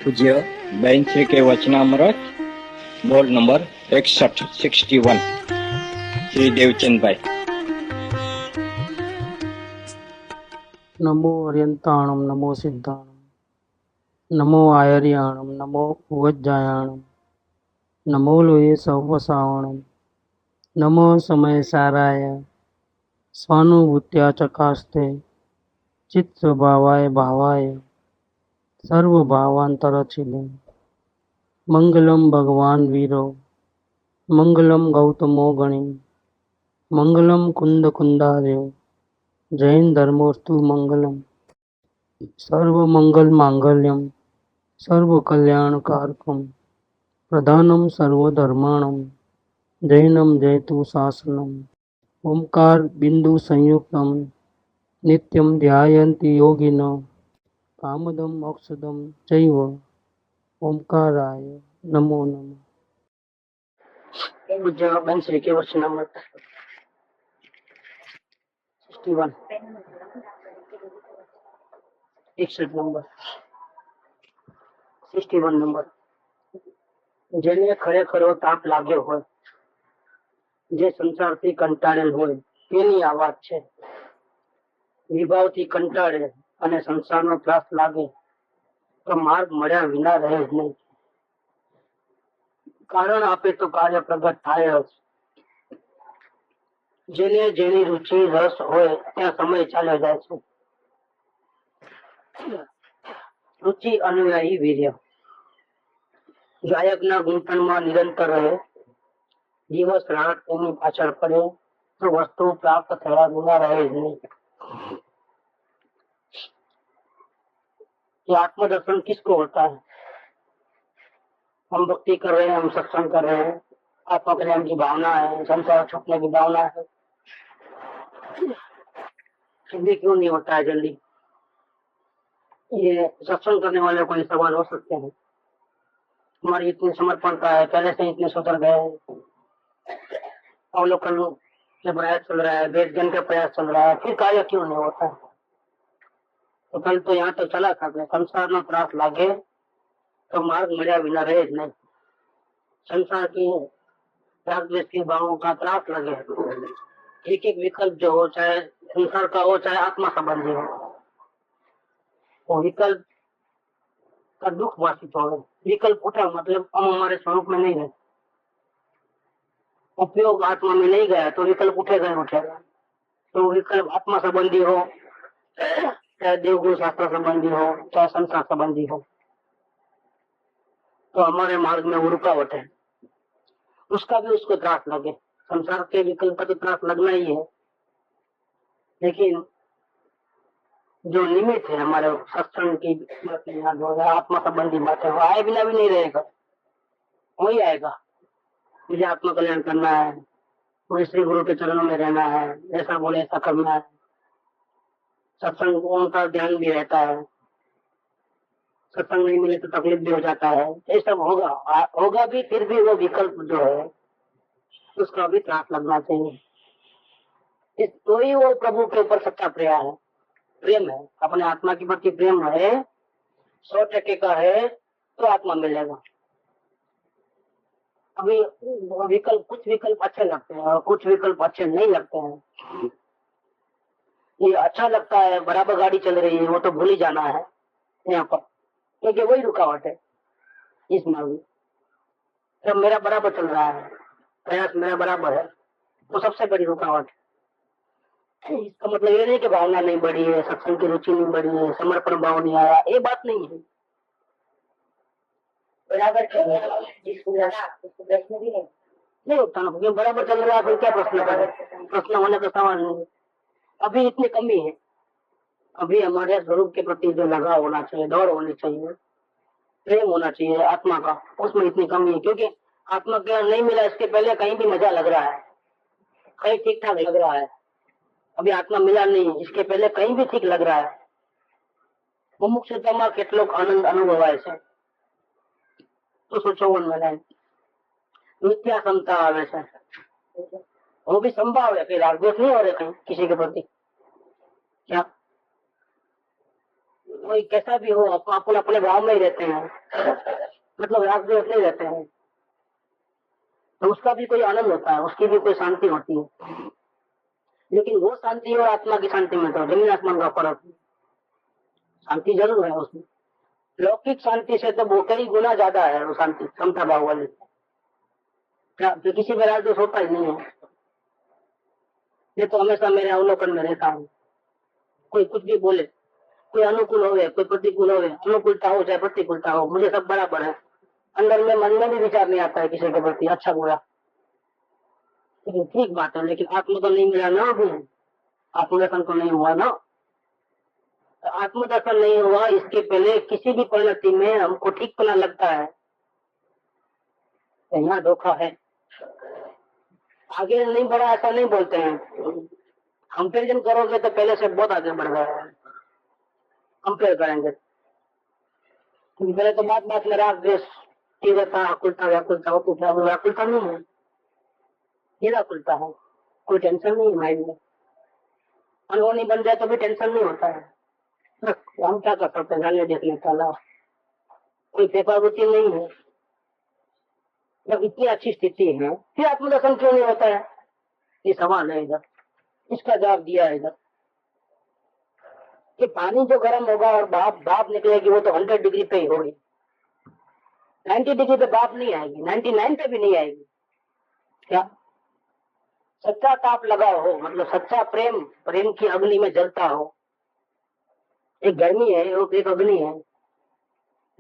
पूज्य बहन श्री के वचनामृत बोर्ड नंबर 61 श्री देवचंद भाई। नमो अर्यंताणम नमो सिद्धाणम नमो आयर्याणम नमो उवज्जायाणम नमो लोये सवसावणम नमो समय साराय स्वानुभूत्या चकास्ते चित्त स्वभावाय भावाय सर्वभावांतरचिले मंगलम भगवान वीरो मंगलम गौतमो गणि मंगलम कुंद कुंदार्यो जैन धर्मोस्तु मंगलम सर्वमंगल मांगल्यम सर्वकल्याणकारकम प्रधानम सर्वधर्माणम जैनम जयतु शासनम ओंकार बिंदु संयुक्तम नित्यम ध्यायन्ति योगिनो कामदम मोक्षदम चैव ओंकाराय नमो नमः। पूज्य बहन श्री के वचनामृत 61 61 नंबर 61 नंबर। જેને ખરેખરો તાપ લાગ્યો હોય, જે સંસારથી કંટાળેલ હોય તેની આ વાત છે। વિભાવથી કંટાળે અને સંસારનો ત્રાસ લાગે તો માર્ગ મળ્યા વિના રહે જ નહીં। કારણ આપે તો કાર્ય પ્રગટ થાય જ। જેને જેની રુચિ રસ હોય ત્યાં સમય ચાલ્યો જાય છે। રુચિ અનુયાયી વીર્ય ગાયકના ઘૂંટણમાં નિરંતર રહે, દિવસ રાત તેની પાછળ પડે तो वस्तु प्राप्त थया बिना रहे ही नहीं। ये आत्मदर्शन किसको होता है? हम भक्ति कर रहे हैं, हम सत्संग कर रहे हैं, आत्मा कल्याण की भावना है, संसार छूटने की भावना है, सिद्धि क्यों नहीं होता है जल्दी? ये सत्संग करने वाले को ये सवाल हो सकते हैं। हमारी इतनी समर्पणता है, पहले से इतने सुधर गए हैं, अवलोकन के प्रयास चल रहा है, वेद ज्ञान का प्रयास चल रहा है, फिर कार्य क्यों नहीं होता? तो कल तो यहाँ तो चला था, संसार में त्रास लागे तो मार्ग मिला बिना रहे नहीं। संसार की राग द्वेष की भावों का त्रास लगे, एक एक विकल्प जो हो, चाहे संसार का हो चाहे आत्मा संबंधी हो, वो विकल्प का दुख वासित हो। विकल्प उठा मतलब हम हमारे स्वरूप में नहीं है, उपयोग आत्मा में नहीं गया तो विकल्प उठेगा ही उठेगा। तो विकल्प आत्मा संबंधी हो, चाहे देवगुरु शास्त्र संबंधी हो, चाहे संसार संबंधी हो, तो हमारे मार्ग में वो रुकावट है। उसका भी उसको त्रास लगे, संसार के विकल्प का तो त्रास लगना ही है, लेकिन जो निमित्त है हमारे सत्संग की बातें, जो आत्मा संबंधी बातें, वो आए बिना भी नहीं रहेगा, वही आएगा। मुझे आत्मा कल्याण करना है, मुझे श्री गुरु के चरणों में रहना है, ऐसा बोले ऐसा करना है, सत्संग का ध्यान भी रहता है, सत्संग नहीं मिले तो तकलीफ भी हो जाता है, ये सब होगा भी, फिर भी वो विकल्प जो है उसका भी त्रास लगना चाहिए। तो ही वो प्रभु के ऊपर सच्चा प्रेम है, अपने आत्मा के प्रति प्रेम है, 100% का है तो आत्मा मिलेगा। अभी कुछ विकल्प अच्छे लगते हैं और कुछ विकल्प अच्छे नहीं लगते हैं। ये अच्छा लगता है, बराबर गाड़ी चल रही है, वो तो भूल ही जाना है यहाँ पर, क्योंकि वही रुकावट है इस मार्ग में। जब मेरा बराबर चल रहा है, प्रयास मेरा बराबर है, तो सबसे बड़ी रुकावट है। इसका मतलब ये नहीं कि भावना नहीं बढ़ी है, सत्संग की रुचि नहीं बढ़ी है, समर्पण भाव नहीं आया, ये बात नहीं है। बराबर चल रहा है, जिसको प्रश्न भी नहीं होता ना, क्योंकि बराबर चल रहा है फिर क्या प्रश्न करे? प्रश्न होने का सवाल नहीं। अभी इतनी कमी है, अभी हमारे स्वरूप के प्रति जो लगाव होना चाहिए, दौड़ होनी चाहिए, प्रेम होना चाहिए आत्मा का, उसमें इतनी कमी है। क्योंकि आत्मा का नहीं मिला, इसके पहले कहीं भी मजा लग रहा है, कहीं ठीक ठाक लग रहा है। अभी आत्मा मिला नहीं, इसके पहले कहीं भी ठीक लग रहा है। मुमुक्षुताમાં કેટલોક આનંદ અનુભવાય છે तो सोचो મને मिथ्या क्षमता आवे છે, वो भी संभाव है, फिर रागद्वेष नहीं हो रहे कहीं किसी के प्रति। क्या कोई कैसा भी हो, अपन अपने भाव में ही रहते हैं, मतलब राग द्वेष नहीं रहते हैं, तो उसका भी कोई आनंद होता है, उसकी भी कोई शांति होती है। लेकिन वो शांति और आत्मा की शांति में तो जमीन आसमान का फर्क है। शांति जरूर है उसमें, लौकिक शांति से तो वो कई गुना ज्यादा है वो शांति, समता भाव वाली। क्या तो किसी में राग द्वेष होता ही नहीं है। ये तो हमेशा मेरे अवलोकन में रहता हूँ, कोई कुछ भी बोले, कोई अनुकूल हो कोई प्रतिकूल हो, अनुकूलता हो चाहे प्रतिकूलता हो, मुझे सब बराबर है। अंदर में मन में भी विचार नहीं आता है किसी के प्रति अच्छा बुरा। तो ठीक बात है, लेकिन आत्मा तो नहीं मिला ना अभी, आत्मदर्शन तो नहीं हुआ ना। तो आत्मदर्शन नहीं हुआ, इसके पहले किसी भी परिणति में हमको ठीक पना लगता है तो यहाँ धोखा है। आगे नहीं बढ़ा ऐसा नहीं बोलते हैं, कंपेरिजन करोगे तो पहले से बहुत आगे बढ़ गया है। कंपेयर करेंगे पहले तो बात बात में राग द्वेष तीव्रता आकुलता व्याकुलता हो, कुछ व्याकुलता नहीं है, निराकुलता है, कोई टेंशन नहीं है माइंड में। अनहोनी बन जाए तो भी टेंशन नहीं होता है, हम क्या कर सकते हैं, जानने देखने का अलावा कोई पेपावृत्ति नहीं है। जब इतनी अच्छी स्थिति है फिर आत्मदर्शन क्यों नहीं होता है, ये सवाल है इधर, इसका जवाब दिया है इधर कि पानी जो गर्म होगा और भाप निकलेगी वो तो 100 डिग्री पे ही होगी, 90 डिग्री पे भाप नहीं आएगी, 99 पे भी नहीं आएगी। क्या सच्चा ताप लगा हो, मतलब सच्चा प्रेम की अग्नि में जलता हो, एक गर्मी है एक अग्नि है,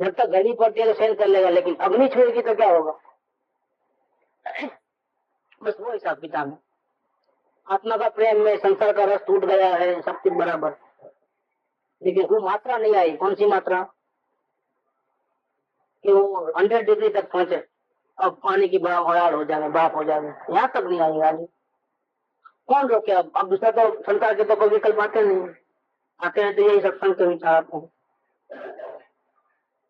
जब तक गर्मी पड़ती है तो सहन कर लेगा, लेकिन अग्नि छुएगी तो क्या होगा। बस वो हिसाब किताब है। आत्मा का प्रेम में संसार का रस टूट गया है, सब कुछ बराबर, लेकिन वो मात्रा नहीं आई। कौन सी मात्रा कि वो 100 डिग्री तक पहुंचे, अब पानी की उड़ाड़ हो जाए, भाप हो जाए, यहाँ तक नहीं आई आगे। कौन रोके अब दूसरा तो संसार के तो कोई विकल्प आते नहीं, आते हैं तो यही सत्संग के विचार आते हैं,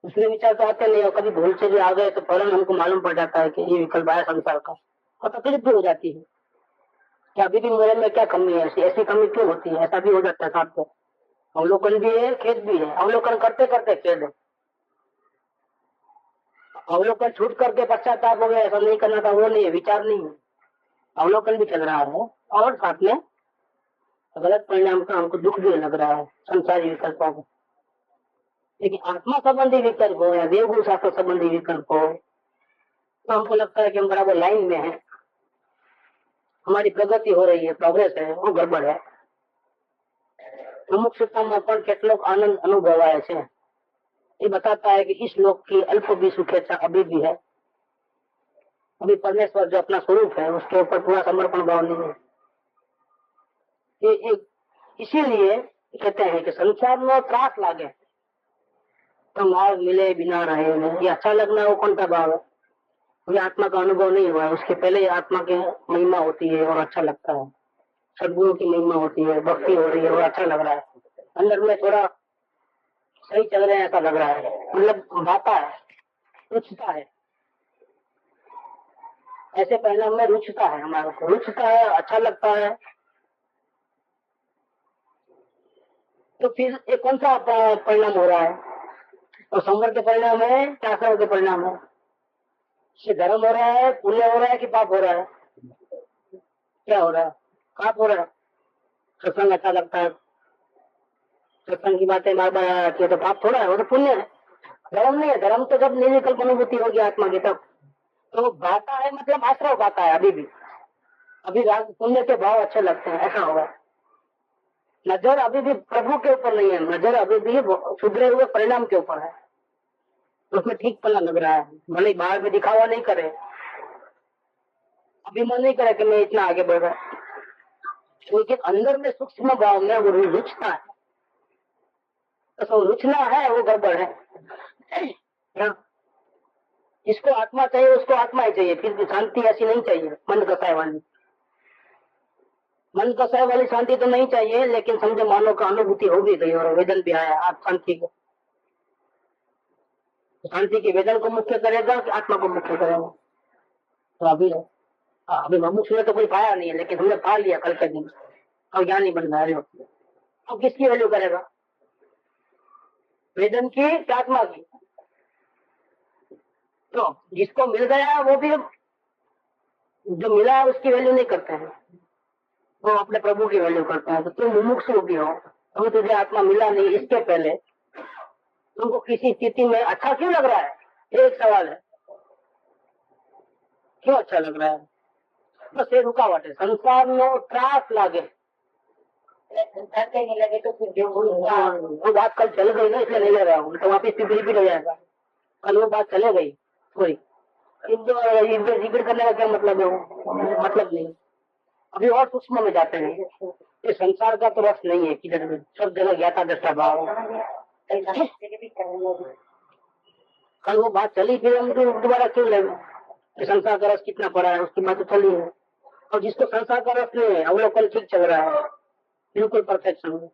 दूसरे विचार तो आते नहीं। और कभी भूल से भी आ गए तो फौरन हमको मालूम पड़ जाता है कि ये विकल्प आया संसार का, और तकलीफ भी हो जाती है कि अभी भी मेरे में क्या कमी है, ऐसी कमी क्यों होती है, ऐसा भी हो जाता है साथ में। अवलोकन भी है, खेद भी है, अवलोकन करते करते खेद है, अवलोकन छूट करके पश्चाताप हो गया, ऐसा नहीं करना था वो नहीं है, विचार नहीं है, अवलोकन भी चल रहा है और साथ में गलत परिणाम का हमको दुख भी लग रहा है संसारी विकल्पों को। लेकिन आत्मा संबंधी विकल्प हो या देवगुरु शास्त्र संबंधी विकल्प हो तो हमको लगता है कि हम बराबर लाइन में है, हमारी प्रगति हो रही है, प्रोग्रेस है, वो गड़बड़ है। अमुक में पण કેટલોક आनंद अनुभवाय છે, ये बताता है कि इस लोक की अल्प भी सुखेच्छा अभी भी है, अभी परमेश्वर जो अपना स्वरूप है उसके ऊपर पूरा समर्पण भाव नहीं है। ये इसीलिए कहते हैं कि संसार में त्रास लागे तो मार्ग मिले बिना रहे नहीं, ये अच्छा लगना वो कौन सा भाव है, ये आत्मा का अनुभव नहीं हुआ है, उसके पहले आत्मा की महिमा होती है और अच्छा लगता है, सदगुरु की महिमा होती है, भक्ति हो रही है और अच्छा लग रहा है, अंदर में थोड़ा सही चल रहे हैं ऐसा लग रहा है, मतलब भाता है, रुचता है, ऐसे परिणाम में रुचता है, हमारे को रुचता है, अच्छा लगता है। तो फिर एक कौन सा परिणाम हो रहा है, तो संवर के परिणाम है, शास्त्रों के परिणाम है, धर्म हो रहा है, पुण्य हो रहा है कि पाप हो रहा है, क्या हो रहा है, पाप हो रहा है। सत्संग अच्छा लगता है, सत्संग की बातें बार बार आती है तो पाप थोड़ा है, वो तो पुण्य है, धर्म नहीं है। धर्म तो जब निर्विकल्प अनुभूति होगी आत्मा की तब तो गाता है, मतलब आश्रय गाता है, अभी राग पुण्य के भाव अच्छे लगते हैं, ऐसा होगा। नजर अभी भी प्रभु के ऊपर नहीं है, नजर अभी भी सुधरे हुए परिणाम के ऊपर है, उसमें ठीक पना लग रहा है, भले बाहर में दिखावा नहीं करे, अभिमान नहीं करे कि मैं इतना आगे बढ़ रहा, लेकिन अंदर में सूक्ष्म भाव में वो रुचता है, तो रुचना है वो गड़बड़ है। जिसको आत्मा चाहिए उसको आत्मा ही चाहिए, फिर भी शांति ऐसी नहीं चाहिए मन कसाय वाली शांति तो नहीं चाहिए, लेकिन समझो मानो का अनुभूति हो भी गई और वेदन भी आया, आप शांति को, शांति के वेदन को मुख्य करेगा कि आत्मा को मुख्य करेगा। तो अभी ममुक्ष ने तो कोई पाया नहीं है, लेकिन हमने पा लिया कल के दिन, अब ज्ञानी बन गए, अब किसकी वैल्यू करेगा, वेदन की आत्मा की। तो जिसको मिल गया वो भी जो मिला है उसकी वैल्यू नहीं करते हैं, वो अपने प्रभु की वैल्यू करते हैं। तो तुम मुमुक्षु भी हो, अभी तुझे आत्मा मिला नहीं, इसके पहले तुमको किसी स्थिति में अच्छा क्यों लग रहा है? एक सवाल है, क्यों अच्छा लग रहा है? बस ये रुकावट है, संसार नो त्रास लागे, नहीं लगे तो फिर जो वो बात कल चल गई ना, इसलिए नहीं ले रहा हूँ, तो वापिस रिपीट हो जाएगा। कल वो बात चले गई पूरी, जिक्र करने का क्या मतलब है? वो मतलब नहीं। अभी और सूक्ष्म में जाते हैं। ये संसार का तो रस नहीं है, किधर भी सब जगह ज्ञाता दृष्टा भाव। कल वो बात चली, फिर हम दोबारा क्यों लेंगे? संसार का रस कितना पड़ा है उसकी बात तो चली है। और जिसको संसार का रस नहीं है, अवलोकन ठीक चल रहा है, बिल्कुल परफेक्शन है,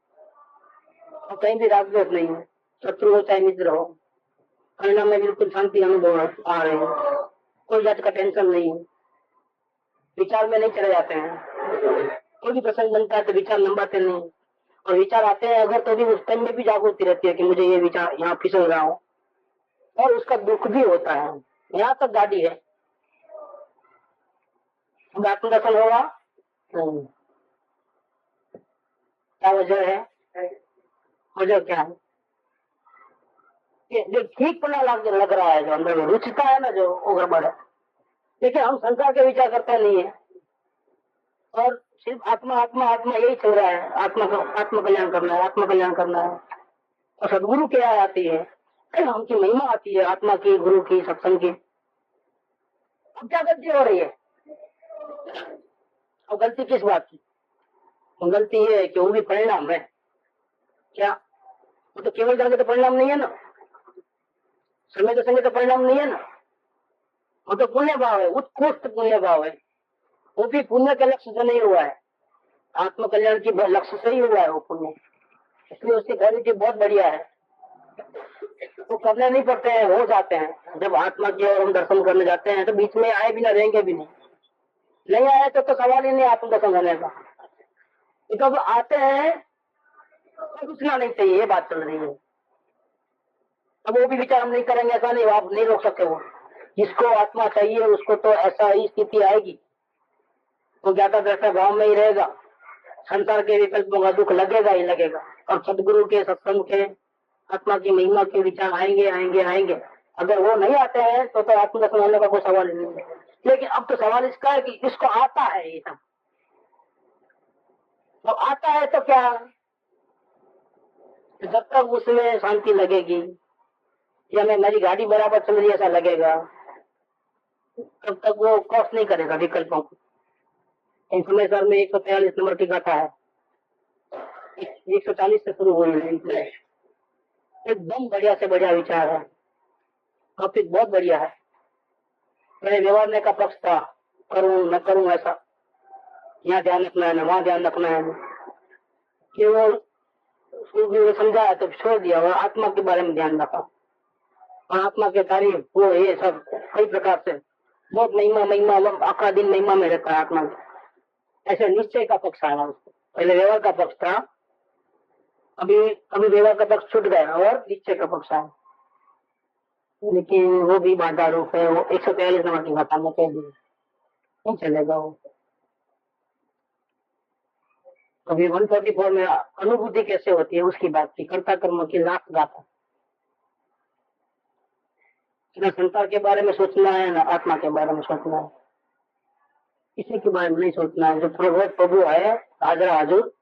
और कहीं भी राग द्वेष नहीं है, शत्रु हो चाहे मित्र हो, परिणाम में बिल्कुल शांति अनुभव आ रहे हैं, कोई जात का टेंशन नहीं है, विचार में नहीं चले जाते हैं। कोई भी प्रसंग बनता है तो विचार लंबाते नहीं, और विचार आते हैं अगर तो भी उस टाइम में भी जागृति रहती है कि मुझे ये विचार यहाँ फिसल रहा हूँ, और उसका दुख भी होता है। यहाँ तक गाड़ी है, आत्मदर्शन होगा नहीं, क्या वजह है? वजह क्या है? जो ठीक पना लग रहा है, जो अंदर में रुचता है ना, जो वो गड़बड़ है। लेकिन हम संसार के विचार करते नहीं है, और सिर्फ आत्मा आत्मा आत्मा यही चल रहा है, आत्मा को आत्म कल्याण करना है, आत्म कल्याण करना है। और सदगुरु क्या आती है, उनकी महिमा आती है, आत्मा की, गुरु की, सत्संग की। अब क्या गलती हो रही है? अब गलती किस बात की? गलती ये है कि वो भी परिणाम है क्या? वो तो केवल जाके तो परिणाम नहीं है ना, समय के संगे तो परिणाम नहीं है ना, वो तो पुण्य भाव है, उत्कृष्ट पुण्य भाव है। वो भी पुण्य के लक्ष्य से नहीं हुआ है, आत्म कल्याण की लक्ष्य से ही हुआ है वो पुण्य, इसलिए उसकी क्वालिटी बहुत बढ़िया है। वो करने नहीं पड़ते हैं, हो जाते हैं। जब आत्मा की और हम दर्शन करने जाते हैं तो बीच में आए बिना रहेंगे भी नहीं आए तो सवाल ही नहीं आत्म दर्शन करने का। जब आते हैं तो रुकना नहीं चाहिए, ये बात चल रही है। अब वो भी विचार हम नहीं करेंगे ऐसा नहीं, आप नहीं रोक सकते। वो जिसको आत्मा चाहिए उसको तो ऐसा ही स्थिति आएगी, वो ज्यादा दृष्टा भाव में ही रहेगा, संसार के विकल्पों का दुख लगेगा ही लगेगा। और सदगुरु के, सत्संग के, आत्मा की महिमा के विचार आएंगे आएंगे आएंगे। अगर वो नहीं आते हैं तो आत्मदर्शन होने का कोई सवाल ही नहीं है। लेकिन अब तो सवाल इसका है कि इसको आता है, ये सब तो आता है तो क्या, जब तक उसमें शांति लगेगी या मैं मेरी गाड़ी बराबर चल रही ऐसा लगेगा, तब तक वो क्रॉस नहीं करेगा विकल्पों को। समय सर में 143 नंबर की गाथा है, 140 से शुरू हुई है। एकदम बढ़िया से बढ़िया विचार है, टॉपिक बहुत बढ़िया है। मैंने व्यवहार का पक्ष था, करूं न करूं ऐसा, यहाँ ध्यान रखना है ना वहां ध्यान रखना है ना, कि वो समझाया तो छोड़ दिया, और आत्मा के बारे में ध्यान रखा, और आत्मा के तारीफ वो ये सब कई प्रकार से बहुत महिमा आखा दिन महिमा में रहता है आत्मा। ऐसे निश्चय का पक्ष आया उसको, पहले व्यवहार का पक्ष था, अभी व्यवहार का पक्ष छूट गया और निश्चय का पक्ष आया। लेकिन वो भी बाधा रूप है, वो 143 नंबर की गाथा में कह दी, नहीं चलेगा वो। अभी 144 में अनुभूति कैसे होती है उसकी बात की, कर्ता कर्म की लास्ट गाथा। न संसार के बारे में सोचना है, न आत्मा के बारे में सोचना है, किसी के बारे में नहीं सोचना है। जो प्रभु है हाजरा हाजुर,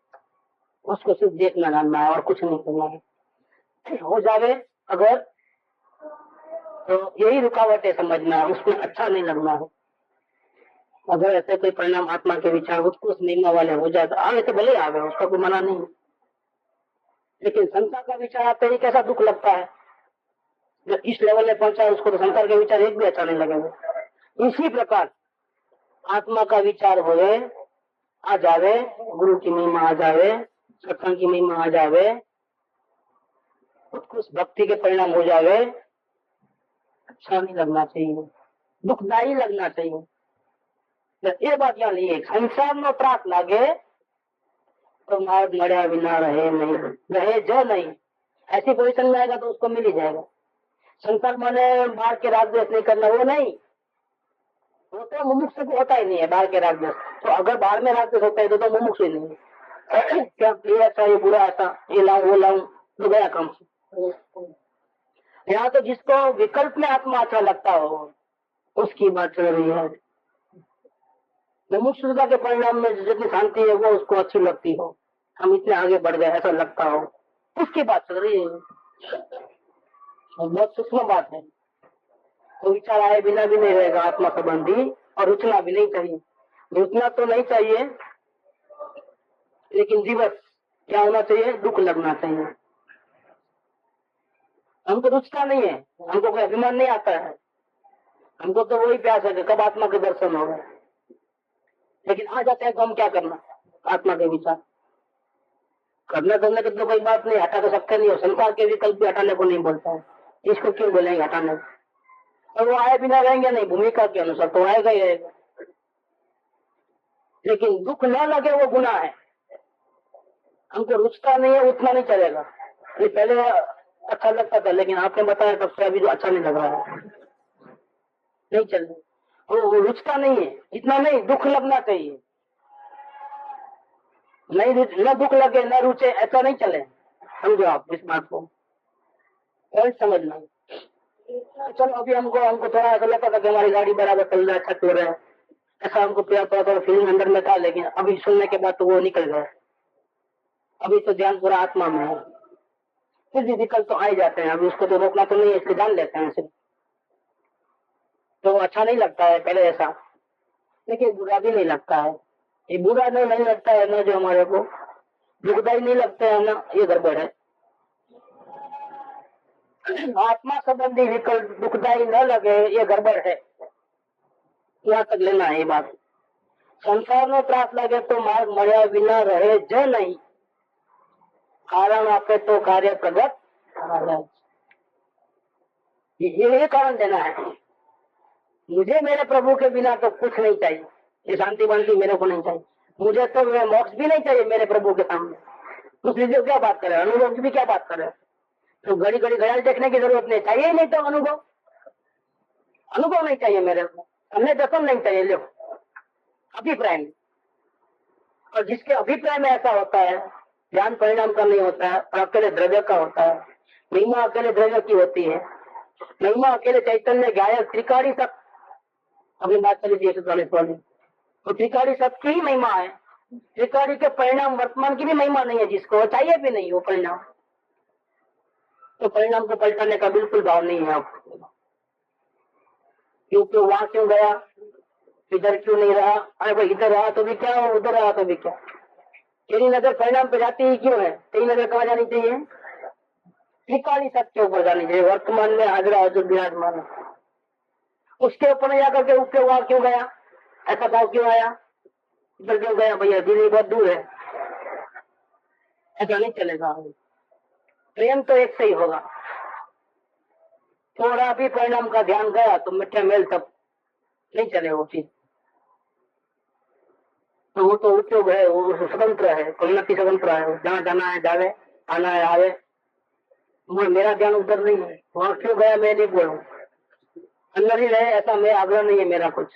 उसको सिर्फ देखना जानना है और कुछ नहीं करना है। हो जावे अगर तो यही रुकावट है, समझना है, उसमें अच्छा नहीं लगना है। अगर ऐसे कोई परिणाम आत्मा के विचार उत्कृष्ट महिमा वाले हो जाए तो आगे तो भले आवे, उसका कोई मना नहीं। लेकिन संसार का विचार आते ही कैसा दुख लगता है, जो इस लेवल में पहुंचा है उसको तो संसार के विचार एक भी अच्छा नहीं लगेगा। इसी प्रकार आत्मा का विचार होए, आ जावे, गुरु की महिमा आ जावे, सत्संग की महिमा आ जावे, उत्कृष्ट भक्ति के परिणाम हो जावे, अच्छा नहीं लगना चाहिए, दुखदायी लगना चाहिए। ये बात यहाँ नहीं है, संसार में त्रास लागे तो मार्ग मर्या बिना रहे नहीं, रहे जो नहीं, ऐसी पोजीशन में आएगा तो उसको मिल ही जाएगा। संसार माने बाहर के राग द्वेष नहीं करना, वो नहीं, वो तो मुमुक्षु को होता ही नहीं है बाहर के राग द्वेष। तो अगर बाहर में राग द्वेष होता है तो मुमुक्षु ही नहीं है। क्या ये ऐसा, ये बुरा, ऐसा, ये लाऊं वो लाऊं, तो गया काम। यहाँ तो जिसको विकल्प में आत्मा अच्छा लगता हो उसकी बात चल रही है। मुमुक्षुता के परिणाम में जितनी शांति है वो उसको अच्छी लगती हो, हम इतने आगे बढ़ गए ऐसा लगता हो, उसकी बात चल रही है। बहुत सूक्ष्म बात है। तो विचार आए बिना भी नहीं रहेगा आत्मा संबंधी, और रुचना भी नहीं चाहिए। रुचना तो नहीं चाहिए, लेकिन दिवस क्या होना चाहिए, दुख लगना चाहिए। हमको रुचता नहीं है, हमको कोई अभिमान नहीं आता है, हमको तो वही प्यास है कि कब आत्मा के दर्शन हो गए। लेकिन आ जाते हैं तो हम क्या करना, आत्मा के विचार करने करने की तो कोई बात नहीं, हटा तो सकते नहीं हो। संसार के विकल्प भी हटाने को नहीं बोलता है, इसको क्यों बोलेंगे हटाने को? और वो आए बिना रहेंगे नहीं, भूमिका के अनुसार तो आएगा ही आएगा। लेकिन दुख न लगे वो गुनाह है। हमको रुचता नहीं है उतना नहीं चलेगा। ये पहले अच्छा लगता था, लेकिन आपने बताया तब से अभी जो अच्छा नहीं लग रहा है, नहीं चल रहा। वो रुचता नहीं है, इतना नहीं, दुख लगना चाहिए। नहीं, न दुख लगे न रुचे, ऐसा नहीं चले। समझो आप इस बात को, और समझना। चलो अभी हमको थोड़ा ऐसा लगता था कि हमारी गाड़ी बराबर चल रहा है, अच्छा चल रहा है, ऐसा हमको थोड़ा फीलिंग अंदर में था। लेकिन अभी सुनने के बाद तो वो निकल गया। अभी तो ध्यान पूरा आत्मा में है। फिर भी विकल्प तो आ ही जाते हैं, अभी उसको तो रोकना तो नहीं है, इसको जान लेते हैं सिर्फ। तो अच्छा नहीं लगता है पहले ऐसा, लेकिन बुरा भी नहीं लगता है। ये बुरा नहीं लगता है ना, जो हमारे को दुखदाई नहीं लगता है ना, ये गड़बड़ है। आत्मा संबंधी विकल्प दुखदाई न लगे, ये गड़बड़ है। यहाँ तक लेना है ये बात। संसार में त्रास लगे तो मार्ग મળ્યા વિના રહે જ नहीं, कारण आपे तो कार्य प्रगट। ये कारण देना है। मुझे मेरे प्रभु के बिना तो कुछ नहीं चाहिए, ये शांति बंती मेरे को नहीं चाहिए। मुझे तो मोक्ष भी नहीं चाहिए मेरे प्रभु के सामने। दूसरी जो क्या बात करे, अनुभव की भी क्या बात करे। तो घड़ी घड़ी घड़ियाल देखने की जरूरत नहीं, चाहिए ही नहीं तो अनुभव नहीं चाहिए मेरे को। हमने दर्शन नहीं चाहिए, लो अभिप्राय में। और जिसके अभिप्राय में ऐसा होता है, ध्यान परिणाम का नहीं होता है, और अकेले द्रव्य का होता है। महिमा अकेले द्रव्य की होती है, महिमा अकेले चैतन्य गायक त्रिकाड़ी सब। अपनी बात चली थी 140 वाली, तो त्रिकाड़ी सबकी ही महिमा है। त्रिकाड़ी के परिणाम वर्तमान की भी महिमा नहीं है, जिसको चाहिए भी नहीं वो परिणाम। तो परिणाम को पलटाने का बिल्कुल भाव नहीं है आपको। क्योंकि वहां क्यों गया, इधर क्यों नहीं रहा? अरे भाई इधर रहा तो भी क्या, और उधर रहा तो भी क्या? तेरी नजर परिणाम पे जाती ही क्यों है? तेरी नजर कहाँ जानी चाहिए? त्रिकाली सत्य के ऊपर जानी चाहिए, वर्तमान में हाजरा हजूर विराजमान। उसके ऊपर नहीं जाकर के उसके वहां क्यों गया, ऐसा भाव क्यों आया? इधर क्यों गया भैया, दिल्ली बहुत दूर है, ऐसा नहीं चलेगा। प्रेम तो एक से ही होगा। थोड़ा भी परिणाम का ध्यान गया तो मिठे मेल तब नहीं चले वो चीज। तो वो तो उपयोग है, वो स्वतंत्र है, उन्नति स्वतंत्र है, जहाँ जाना है जावे, आना है आवे। मेरा ध्यान उधर नहीं है, वहां क्यों गया मैं नहीं बोलूं, अंदर ही रहे, ऐसा मैं आग्रह नहीं है मेरा कुछ।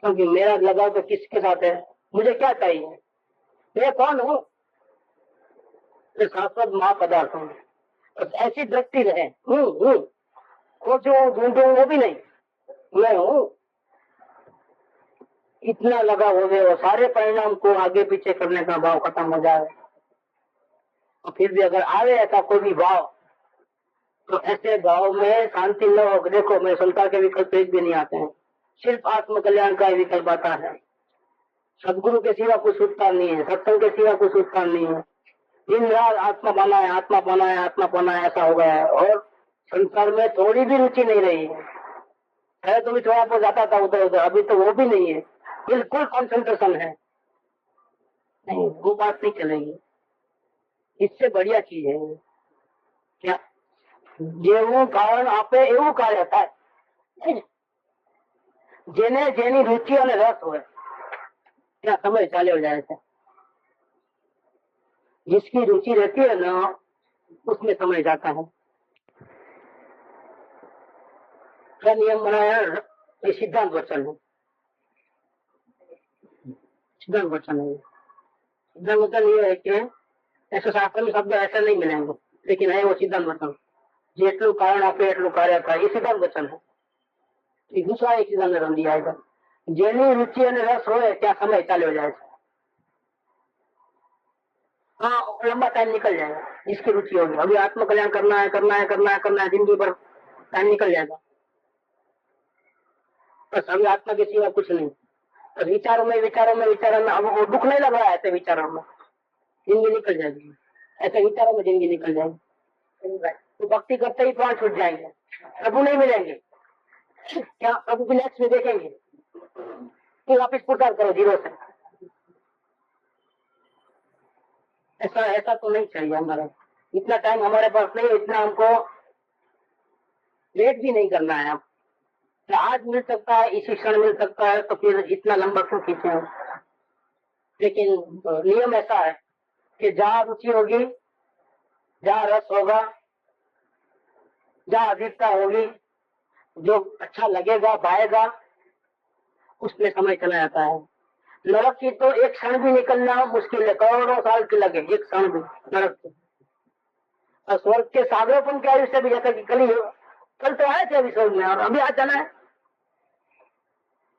क्योंकि मेरा लगाव तो किसके साथ है, मुझे क्या चाहिए, मैं कौन हूँ? शाश्वत महापदार्थ हूँ। बस ऐसी दृष्टि रहे, खोजो ढूंढो वो भी नहीं, मैं हूँ, इतना लगा हो गए। और सारे परिणाम को आगे पीछे करने का भाव खत्म हो जाए। और फिर भी अगर आवे ऐसा कोई भी भाव, तो ऐसे भाव में शांति न हो। देखो मेरे संसार के विकल्प एक भी नहीं आते हैं, सिर्फ आत्म कल्याण का ही विकल्प आता है। सदगुरु के सिवा कुछ सूझता नहीं है, सत्संग के सिवा कुछ सूझता नहीं है। दिन रात आत्मा पाना है, आत्मा पाना है, आत्मा पाना है, ऐसा हो गया है। और संसार में थोड़ी भी रुचि नहीं रही है। पहले तो भी थोड़ा बहुत जाता था उधर उधर, अभी तो वो भी नहीं है, बिल्कुल कॉन्सेंट्रेशन है। नहीं, वो बात नहीं चलेगी। इससे बढ़िया चीज है क्या, જેવું કારણ આપે એવું કાર્ય થાય। જેને જેની रुचि અને રસ હોય ત્યાં સમય ચાલ્યો જાય છે। जिसकी रुचि रहती है ना, उसमें समय जाता है। क्या नियम बनाया? ये सिद्धांत वचन है, सिद्धांत वचन है। सिद्धांत वचन ये है कि ऐसे शास्त्र में शब्द ऐसे नहीं मिलेंगे, लेकिन है वो सिद्धांत वचन। जेटलू कारण आपे एटलू कार्य था, ये सिद्धांत वचन है। दूसरा एक सिद्धांत वचन दिया है, जेनी रुचि और रस हो क्या समय चाल्यो जाए। हाँ, लंबा टाइम निकल जाएगा जिसकी रुचि होगी। अभी आत्मकल्याण करना है, करना है, करना है, करना है, जिंदगी भर टाइम निकल जाएगा। बस अभी आत्मा के सिवा कुछ नहीं। तो विचारों में अब वो दुख नहीं लग रहा है ऐसे विचारों में, जिंदगी निकल जाएगी। ऐसे विचारों में जिंदगी निकल जाएगी। तो भक्ति करते ही प्राण छूट जाएंगे, प्रभु नहीं मिलेंगे। क्या प्रभु की नेक्स्ट में देखेंगे? फिर वापिस पुरस्कार करो जीरो से। ऐसा तो नहीं चाहिए हमारा। इतना टाइम हमारे पास नहीं है, इतना हमको वेट भी नहीं करना है। अब तो आज मिल सकता है, इसी क्षण मिल सकता है, तो फिर इतना लंबा क्यों खींचे हम? लेकिन नियम ऐसा है कि जहाँ रुचि होगी, जहाँ रस होगा, जहाँ अधिकता होगी, जो अच्छा लगेगा, पाएगा, उसमें समय चला जाता है। नरक की तो एक क्षण भी निकलना मुश्किल है, करोड़ों साल की लगे एक क्षण भी नरक की। और स्वर्ग के सागरों के आयुष्य भी, जैसा कि कल तो आए थे अभी स्वर्ग में और अभी आ जाना है,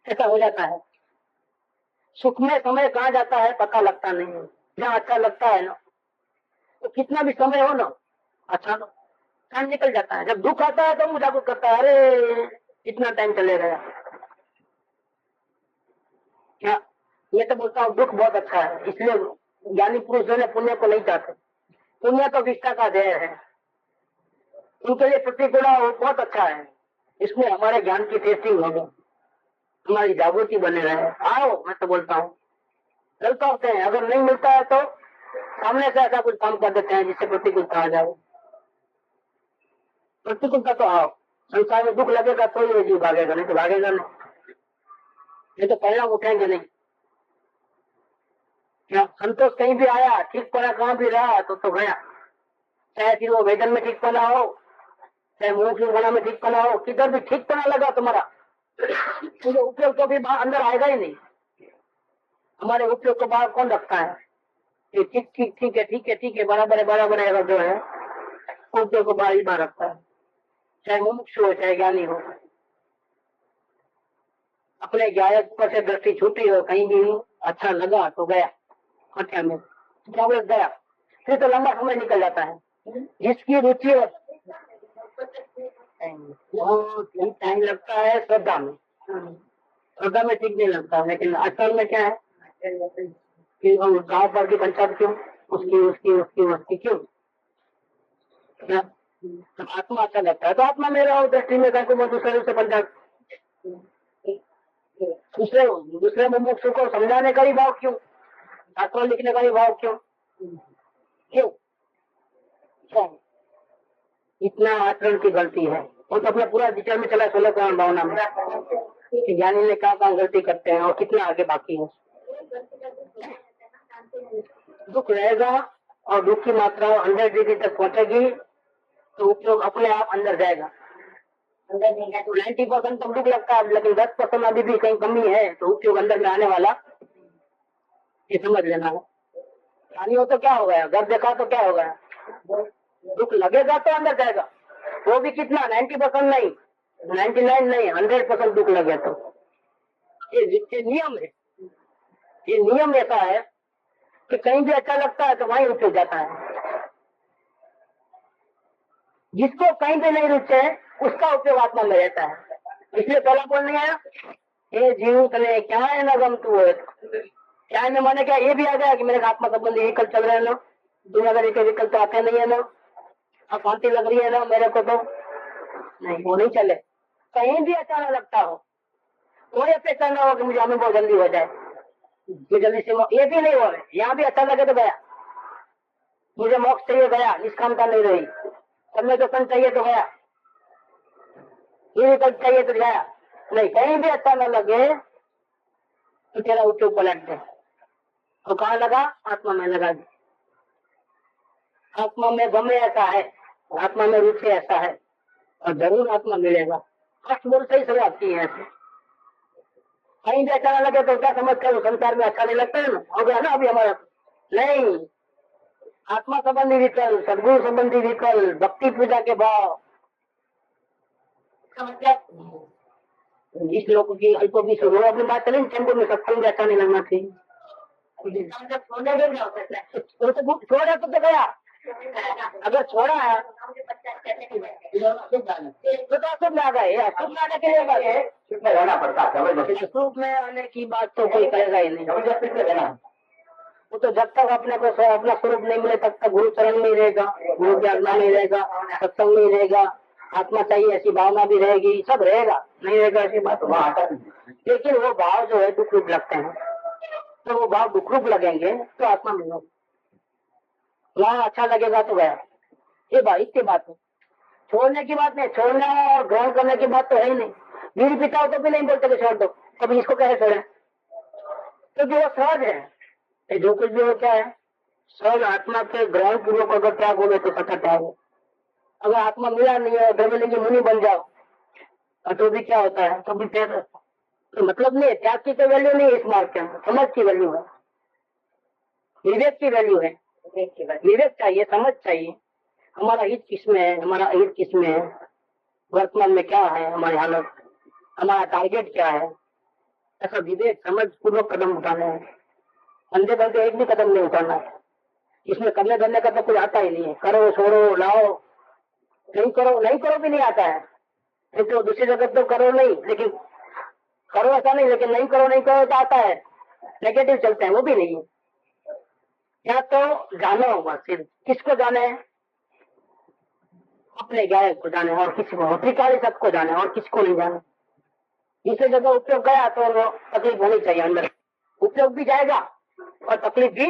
ऐसा हो जाता है। सुख में समय कहाँ जाता है पता लगता नहीं है। जहाँ अच्छा लगता है ना, तो कितना भी समय हो ना, अच्छा ना टाइम निकल जाता है। जब दुख आता है तो मुझे जागरूक करता है, अरे इतना टाइम चले गया। क्या ये तो बोलता हूँ दुख बहुत अच्छा है, इसलिए ज्ञानी पुरुष जो है पुण्य को नहीं चाहते। पुण्य तो विष्ठा का ध्येय है, उनके लिए प्रतिकूल बहुत अच्छा है। इसमें हमारे ज्ञान की टेस्टिंग होगी, हमारी जागृति बने रहे। आओ, मैं तो बोलता हूँ चलता होते हैं। अगर नहीं मिलता है तो सामने से ऐसा कुछ काम कर देते हैं जिससे प्रतिकूलता आ जाए। प्रतिकूलता तो आओ, संसार में दुख लगेगा तो ये जीव भागेगा, नहीं तो भागेगा नहीं तो परिणाम उठेंगे नहीं। क्या संतोष कहीं भी आया, ठीक पड़ा कहाँ भी रहा तो गया। चाहे फिर वो वेदन में ठीक पड़ा हो, चाहे मोक्ष गुणा में ठीक पड़ा हो, किधर भी ठीक पड़ा लगा तुम्हारा, तो उपयोग तो भी अंदर आएगा ही नहीं। हमारे उपयोग को बाहर कौन रखता है? ये ठीक ठीक ठीक है, ठीक है, ठीक है, बराबर है, बराबर है, जो है उपयोग को बाहर ही बाहर रखता है। चाहे मुमुक्षु हो, चाहे ज्ञानी हो। अपने गायक पर से दृष्टि छूटी हो, कहीं भी अच्छा लगा तो गया हत्या में, क्या बोल गया, फिर तो लंबा समय निकल जाता है। जिसकी रुचि हो टाइम लगता है श्रद्धा में, श्रद्धा में ठीक नहीं लगता। लेकिन असल में क्या है कि गाँव पर की पंचायत क्यों, उसकी उसकी उसकी उसकी क्यों? क्या आत्मा अच्छा लगता है तो आत्मा मेरा हो दृष्टि में, दूसरे से पंचायत, दूसरे मुमुक्षु को समझाने का ही भाव क्यों, शास्त्र लिखने का ही भाव क्यों? क्यों? इतना आचरण की गलती है। वो तो अपना पूरा डिटेल में चला 16 पुराण भावना में कि ज्ञानी ने क्या गलती करते हैं और कितना आगे बाकी है। दुख रहेगा और दुख की मात्रा 100 डिग्री तक पहुंचेगी तो उपयोग अपने आप अंदर जाएगा। 90% तो दुख लगता है, लेकिन 10% अभी भी कहीं कमी है तो उपयोग अंदर में आने वाला, ये समझ लेना है। ज्ञानी हो तो क्या हो गया, घर देखा तो क्या हो गया, दुख लगेगा तो अंदर जाएगा। वो भी कितना, 90% नहीं, 99 नहीं, 100% दुख लगे तो। ये नियम है, ये नियम ऐसा है कि कहीं भी अच्छा लगता है तो वहीं रुक जाता है। जिसको कहीं भी नहीं रुचे उसका उपयोग आत्मा में रहता है। इसलिए पहला बोल नहीं आया, ये जीव तने क्या है ना गम तू है, क्या है ना माने क्या, ये भी आ गया कि मेरे आत्मा संबंधी व्हीकल चल रहे हैं ना, दुनिया का व्हीकल तो आते नहीं है ना, अशांति लग रही है ना मेरे को, तो नहीं वो नहीं चले। कहीं भी अच्छा ना लगता हो, कोई अपेक्षा ना हो कि मुझे हमें बहुत जल्दी हो जाए, मुझे जल्दी से ये भी नहीं हो रहे। यहाँ भी अच्छा लगे तो गया, मुझे मोक्ष चाहिए गया, निष्कामता नहीं रही, समय तो चाहिए तो गया, ये विकल्प चाहिए तो गया नहीं। कहीं भी अच्छा न लगे तो तेरा उपयोग पलट दे, तो कहाँ लगा, आत्मा में लगा दे। आत्मा में गमे ऐसा है, आत्मा में रुचि ऐसा है, और जरूर आत्मा मिलेगा। फर्स्ट बोल से ही शुरुआत की है ऐसे। कहीं भी अच्छा लगे तो क्या समझते हो, संसार में अच्छा नहीं लगता है ना, हो गया ना अभी हमारा। नहीं, आत्मा संबंधी विकल, सदगुरु संबंधी विकल, भक्ति पूजा के भाव, जिस लोगों की अल्पों की शुरू अपनी बात चले टेम्पो में सत्संग अच्छा नहीं लगना चाहिए। छोड़ा तो गया, अगर छोड़ा है तो शुभ आ गए, शुभ आने के लिए रहना पड़ता है। शुभ में आने की बात तो कोई करेगा ही नहीं। वो तो जब तक अपने को अपना स्वरूप नहीं मिले तब तक गुरु चरण में ही रहेगा, गुरु की आज्ञा में रहेगा, सत्संग में ही रहेगा, आत्मा चाहिए ऐसी भावना भी रहेगी, सब रहेगा, नहीं रहेगा ऐसी बात वहां। लेकिन वो भाव जो है दुख रूप लगते हैं, तो वो भाव दुख रूप लगेंगे तो आत्मा मिलेगा। वहाँ अच्छा लगेगा तो गया, ये भाई इतनी बात है। छोड़ने की बात नहीं, छोड़ना और ग्रहण करने की बात तो है ही नहीं। बीड़ी पीता हो तो भी नहीं बोलते कि छोड़ दो, कभी इसको कैसे छोड़े, क्योंकि वो सहज है। ये जो कुछ भी होता है सहज आत्मा के ग्रहण पूर्वक अगर त्याग हो तो सच्चा त्याग है। अगर आत्मा मिला नहीं है, ब्रह्मलिंगी मुनि बन जाओ तो भी क्या होता है, तो भी फिर तो मतलब नहीं है। त्याग की कोई वैल्यू नहीं है इस मार्ग के अंदर, समझ की वैल्यू है, विवेक की वैल्यू है। विवेक चाहिए, समझ चाहिए, हमारा हित किसमें है, हमारा हित किसमें है, वर्तमान में क्या है हमारी हालत, हमारा टारगेट क्या है, ऐसा विवेक समझ पूर्वक कदम उठाना है। अंधे बंदे एक भी कदम नहीं उठाना है। इसमें करने धरने का तो कोई आता ही नहीं है, करो छोड़ो लाओ, नहीं करो नहीं करो भी नहीं आता है। एक तो दूसरी जगह तो करो नहीं, लेकिन करो ऐसा नहीं, लेकिन नहीं करो तो आता है, नेगेटिव चलते हैं, वो भी नहीं है। या तो जानो होगा, सिर्फ किसको जाने, अपने गायक को जाने और किसी को, त्रिकाली सबको जाने और किसको नहीं जाने। दूसरी जगह उपयोग गया तो तकलीफ होनी चाहिए, अंदर उपयोग भी जाएगा और तकलीफ भी।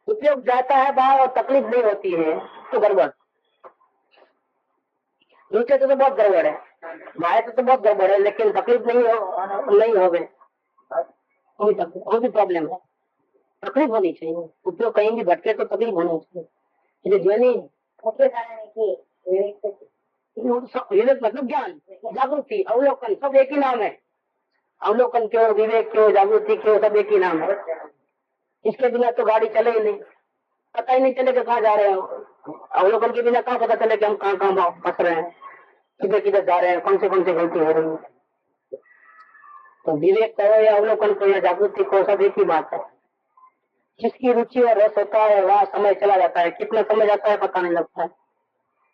उपयोग जाता है बाहर और तकलीफ नहीं होती है तो गड़बड़। दूसरे तो बहुत गड़बड़ है, बाहर तो बहुत गड़बड़ है, लेकिन तकलीफ नहीं हो गए, वो भी प्रॉब्लम है। तकलीफ होनी चाहिए, उपयोग कहीं भी भटके तो तकलीफ होनी चाहिए। ज्ञानी विवेक मतलब ज्ञान, जागृति, अवलोकन, सब एक ही नाम है। अवलोकन क्यों, विवेक क्यों, जागृति क्यों, सब एक ही नाम है। इसके बिना तो गाड़ी चले ही नहीं, पता ही नहीं चले कि कहाँ जा रहे हो। अवलोकन के बिना कहाँ पता चले कि हम कहाँ कहाँ फंस रहे हैं, किधर किधर जा रहे हैं, कौन से गलती हो रही है। तो विवेक कहो या अवलोकन कहो या जागृति को, सब एक ही बात है। जिसकी रुचि और रस होता है वहाँ समय चला जाता है, कितना समय जाता है पता नहीं लगता है।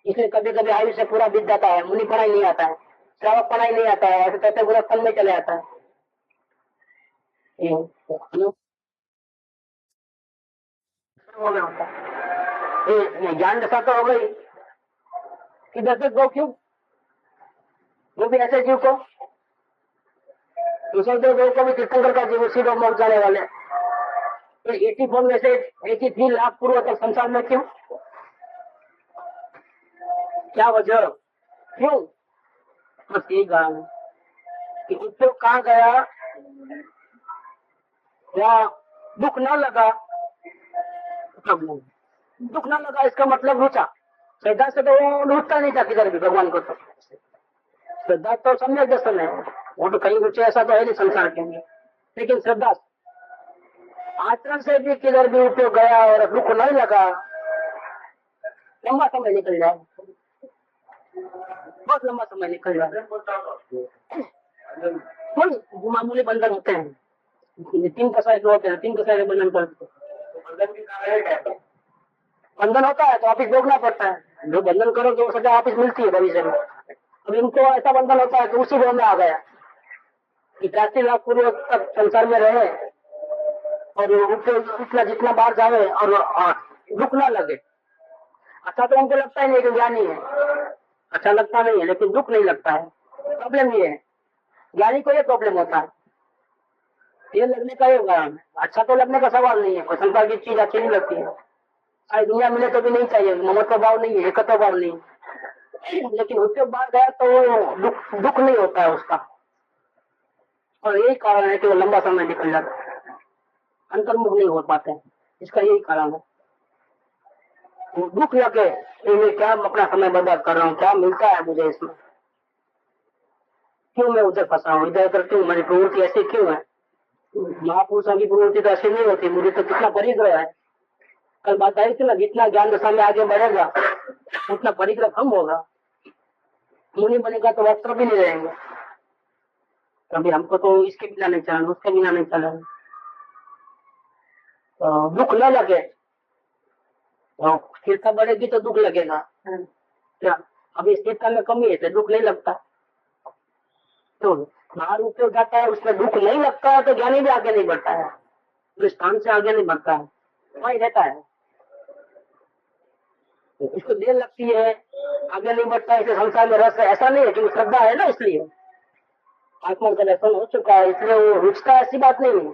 इसलिए कभी कभी आयु से पूरा बीत जाता है, मुनि पढ़ाई नहीं आता है, श्रावक पढ़ाई नहीं आता है, ऐसे कहते गुरस्थल में चले जाता है। ज्ञान दशा तो हो गई कि 10 गो क्यों, वो भी ऐसे जीव को, दूसरे 2 गो को भी तीर्थंकर का जीव उसी लोग मर जाने वाले। तो 84 में से 83 लाख पूर्व तक संसार में क्यों, क्या वजह, क्यों? बस यही कारण है कि उपयोग कहाँ गया, या दुख न लगा, प्रॉब्लम। दुख न लगा इसका मतलब रुचा, श्रद्धा से तो वो रुचता नहीं था किधर भी भगवान को। तो श्रद्धा तो सम्यक दर्शन है, वो तो कहीं रुचि ऐसा तो है नहीं संसार के अंदर, लेकिन श्रद्धा आचरण से भी किधर भी उपयोग गया और दुख नहीं लगा, लंबा समय निकल जाए, बहुत लंबा समय निकल जाए। मामूली बंधन होते हैं, 3 कसाई के होते हैं, 3 कसाई के बंधन करते, बंधन होता है तो ऑफिस भोगना पड़ता है। जो बंधन करो तो सजा ऑफिस मिलती है भविष्य में। अब इनको ऐसा बंधन होता है तो उसी में आ गया कि 80 लाख पूर्व तक संसार में रहे और इतना जितना बाहर जावे और दुख ना लगे। अच्छा तो उनको लगता ही नहीं कि ज्ञानी है, अच्छा लगता नहीं है, लेकिन दुख नहीं लगता है। प्रॉब्लम ये है, ज्ञानी को ये प्रॉब्लम होता है, ये लगने का ये कारण है। अच्छा तो लगने का सवाल नहीं है, कोई संसार की चीज अच्छी नहीं लगती है, सारी दुनिया मिले तो भी नहीं चाहिए, ममत्व भाव नहीं है, एकत्व भाव नहीं है, लेकिन उसके बाद गया तो दुख नहीं होता है उसका। और यही कारण है कि वो लंबा समय निकल जाता है, अंतर्मुख नहीं हो पाते हैं, इसका यही कारण है। वो दुख लगे कि मैं क्या अपना समय बर्बाद कर रहा हूँ, क्या मिलता है मुझे इसमें, क्यों मैं उधर फंसा हूँ, इधर उधर क्यों, मेरी प्रवृत्ति ऐसी क्यों है। महापुरुषों की प्रवृत्ति तो ऐसी नहीं होती, मुझे तो कितना परिग्रह है। कल बात आई थी ना, जितना ज्ञान दशा में आगे बढ़ेगा उतना परिग्रह कम होगा। मुनि बनेगा तो वस्त्र भी नहीं रहेंगे, कभी हमको तो इसके बिना नहीं चलेंगे, उसके बिना नहीं चलेंगे। तो दुख न लगे, तो स्थिरता बढ़ेगी तो दुख लगेगा क्या। अभी स्थिरता में कमी है तो दुख नहीं लगता, तो बाहर ऊपर जाता है उसमें दुख नहीं लगता है तो ज्ञानी भी आगे नहीं बढ़ता है, तो स्थान से आगे नहीं बढ़ता है, वही रहता है। तो इसको देर लगती है, आगे नहीं बढ़ता है, इसे संसार में रस है, ऐसा नहीं है कि श्रद्धा है ना इसलिए आत्मा का दर्शन हो चुका है इसलिए वो रुचता, ऐसी बात नहीं है।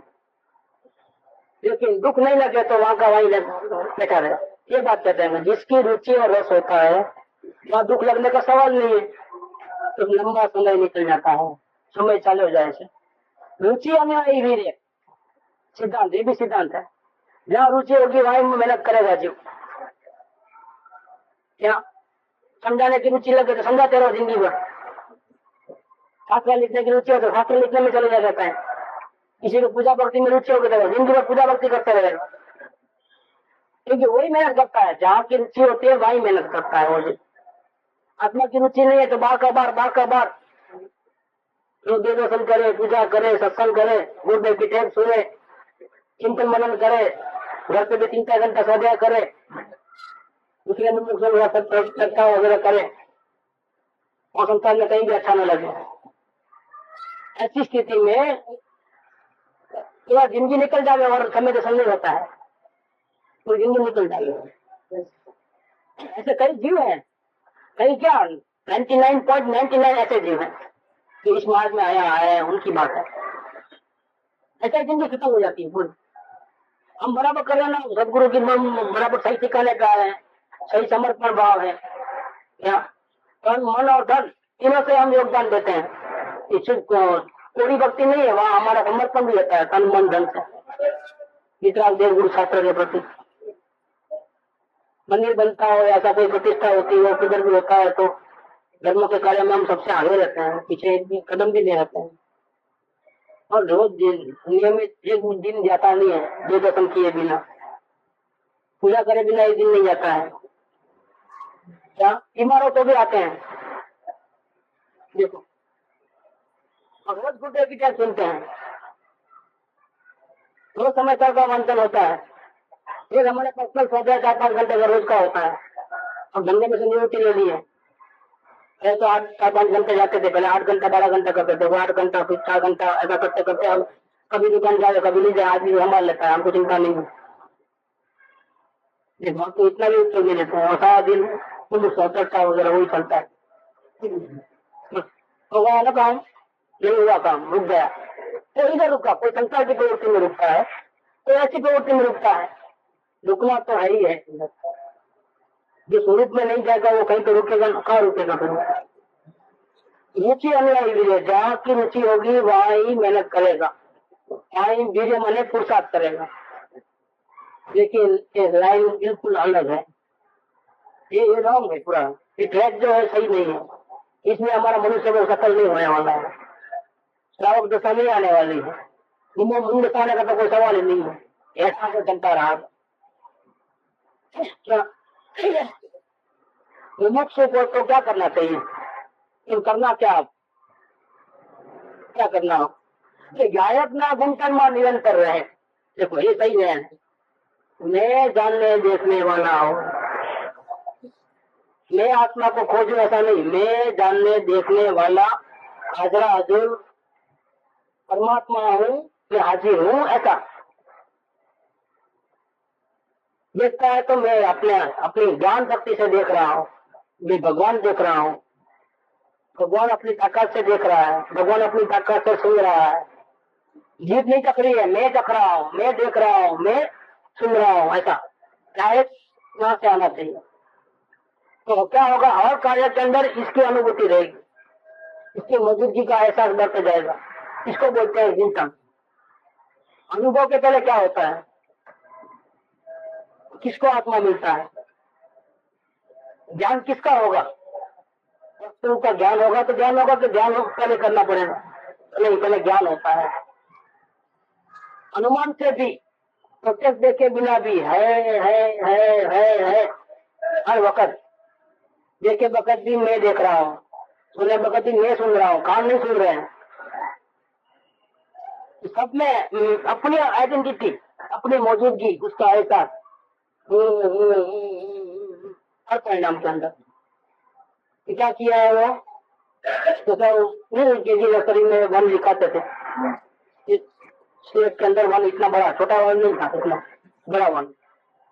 लेकिन दुख नहीं लगे तो वहां का वही बैठा रहे, ये बात कहते हैं। जिसकी रुचि और रस होता है वहाँ दुख लगने का सवाल नहीं है, तो लंबा समय निकल जाता है, समय चालू हो जाए से। रुचि अनुयायी वीर्य सिद्धांत, ये भी सिद्धांत है। जहाँ रुचि होगी वहीं मेहनत करेगा जीव। क्या समझाने की रुचि लगे तो समझाते रहो जिंदगी भर, शास्त्र लिखने की रुचि हो तो शास्त्र लिखने में चले जाता है, किसी को पूजा भक्ति में रुचि होगी तो जिंदगी भर पूजा भक्ति करते रहेगा, क्योंकि वही मेहनत करता है। जहाँ की रुचि होती है वही मेहनत करता है। वो आत्मा की रुचि नहीं है तो बार का बार दर्शन करे, पूजा करे, सत्संग करे, गुरुदेव की टेप सुने, चिंतन मनन करे, घर पे भी 3-4 घंटा स्वाध्याय करे, दूसरे चर्चा वगैरह करे, और संसार में कहीं भी अच्छा न लगे। ऐसी स्थिति में पूरा जिंदगी निकल जाए और समय तो नहीं होता है, तो जिंदगी निकल जाएगी। ऐसे कई जीव हैं, कई क्या 99.99 ऐसे जीव हैं कि इस मार्ग में आया है, उनकी बात है। ऐसा जिंदगी खत्म हो जाती है पूरी। हम बराबर कर रहे हैं ना, सदगुरु की बराबर सही ठिकाने का है, सही समर्पण भाव है, क्या तन मन और धन तीनों से हम योगदान देते हैं। कोई भक्ति नहीं है, वहाँ हमारा समर्पण भी रहता है तन मन धन से। वितराग देव गुरु शास्त्र के प्रति मंदिर बनता हो, ऐसा कोई प्रतिष्ठा होती है, किधर भी होता है तो धर्म के कार्य में हम सबसे आगे रहते हैं, पीछे एक भी कदम भी नहीं रहते हैं। और रोज नियमित एक दिन जाता नहीं है जो दर्शन किए बिना, पूजा करे बिना एक दिन नहीं जाता है। क्या इमारतों भी आते हैं, देखो रोज गुरुदेव की क्या सुनते हैं, रोज समय का मंथन होता है। एक हमारे पर्सनल स्वाध्याय 4-5 घंटे का रोज का होता है। अब धंधे में से निवृत्ति ले ली है, तो 8-5 घंटे जाते थे, पहले 8 घंटा 12 घंटा करते थे, वो 8 घंटा फिर 4 घंटा ऐसा करते करते अब कभी दुकान जाए कभी नहीं जाए, आदमी संभाल लेता है, हमको चिंता नहीं है। तो इतना भी उत्तर नहीं लेते हैं, और सारा दिन पुलिस चर्चा वगैरह वही चलता है। हो गया ना काम, नहीं हुआ काम, रुक गया, तो इधर रुका, कोई संसार की प्रवृत्ति में रुकता है, कोई ऐसी प्रवृत्ति में रुकता है। रुकना तो है ही है, जो स्वरूप में नहीं जाएगा वो कहीं तो रुकेगा, कहाँ रुकेगा फिर। रुचि अनुयायी वीर्य, जहाँ की रुचि होगी वहाँ ही मेहनत करेगा, वहाँ ही वीर्य माने पुरुषार्थ करेगा। लेकिन ये लाइन बिल्कुल अलग है, ये रॉन्ग है पूरा, ये ट्रैक जो है सही नहीं है, इसमें हमारा मनुष्य को सफल नहीं होने वाला है, श्रावक दशा नहीं आने वाली है, मुंड दशा आने का तो कोई सवाल ही नहीं है, ऐसा तो चलता रहा। क्या मुमुक्षु को तो क्या करना चाहिए, तो करना क्या करना हो कि गायक ना गुणकर्म निरंतर रहे। देखो ये सही है, मैं जानने देखने वाला हूँ, मैं आत्मा को खोजूं ऐसा नहीं, मैं जानने देखने वाला हाजरा हाजिर परमात्मा हूँ, मैं हाजिर हूँ ऐसा देखता है। तो मैं अपनी ज्ञान शक्ति से देख रहा हूँ, मैं भगवान देख रहा हूँ, भगवान अपनी ताकत से देख रहा है, भगवान अपनी ताकत से सुन रहा है, जीत नहीं चक रही है, मैं चख रहा हूँ, मैं देख रहा हूँ, मैं सुन रहा हूँ, ऐसा डायरेक्ट यहाँ से आना चाहिए। तो क्या होगा, हर कार्य के अंदर इसकी अनुभूति रहेगी, इसकी मौजूदगी का एहसास बढ़ता जाएगा, इसको बोलते हैं चिंतन। अनुभव के पहले क्या होता है, किसको आत्मा मिलता है, ज्ञान किसका होगा? वस्तु का ज्ञान होगा तो ज्ञान होगा, तो ज्ञान पहले करना पड़ेगा। नहीं, पहले ज्ञान होता है। अनुमान से भी, प्रत्यक्ष देखे बिना भी है हर वक्त। देखे वक्त भी मैं देख रहा हूँ, सुने वक्त भी मैं सुन रहा हूँ, कान नहीं सुन रहे हैं। सब में अपनी आइडेंटिटी, अपनी मौजूदगी, उसका एहसास हर परिणाम के अंदर। क्या किया है वो? तो केजी नर्सरी में वन लिखाते थे, स्लेट के अंदर वन इतना बड़ा, छोटा वन नहीं था, इतना बड़ा वन,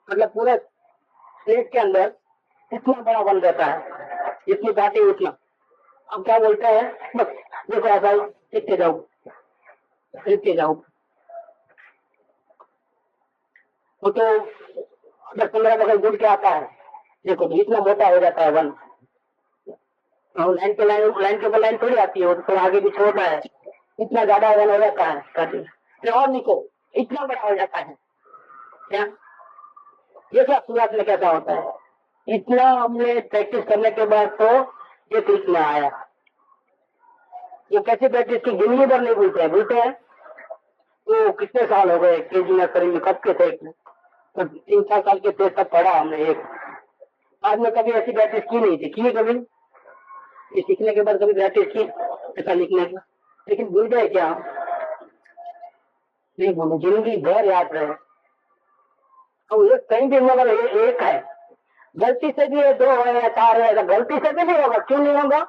मतलब पूरे स्लेट के अंदर इतना बड़ा वन रहता है, इतनी घाटी उतना। अब क्या बोलते हैं, बस देखो ऐसा लिखते जाओ लिखते जाओ। वो तो 10-15 बगल जुड़ के आता है, देखो तो इतना मोटा हो जाता है वन। और लाइन पे लाइन थोड़ी आती है, वो तो थोड़ा आगे भी छोटा है, इतना ज्यादा वन हो जाता है घाटी। फिर और निको इतना बड़ा हो जाता है। क्या ये क्या शुरुआत में कैसा होता है? इतना हमने प्रैक्टिस करने के बाद तो ये ठीक में आया। ये कैसे प्रैक्टिस की, गिननी भर नहीं भूलते हैं। तो कितने साल हो गए केजी नर्सरी में, कब के थे? तो 3-4 साल के थे तब पढ़ा हमने। एक आज में कभी ऐसी प्रैक्टिस की नहीं थी, की कभी ये सीखने के बाद कभी प्रैक्टिस की ऐसा लिखने का, लेकिन भूल गए क्या? नहीं भूलो, जिंदगी भर याद रहे। अब एक कहीं भी मगर एक है, गलती से भी 2 है या 4 है, गलती से भी नहीं होगा। क्यों नहीं होगा?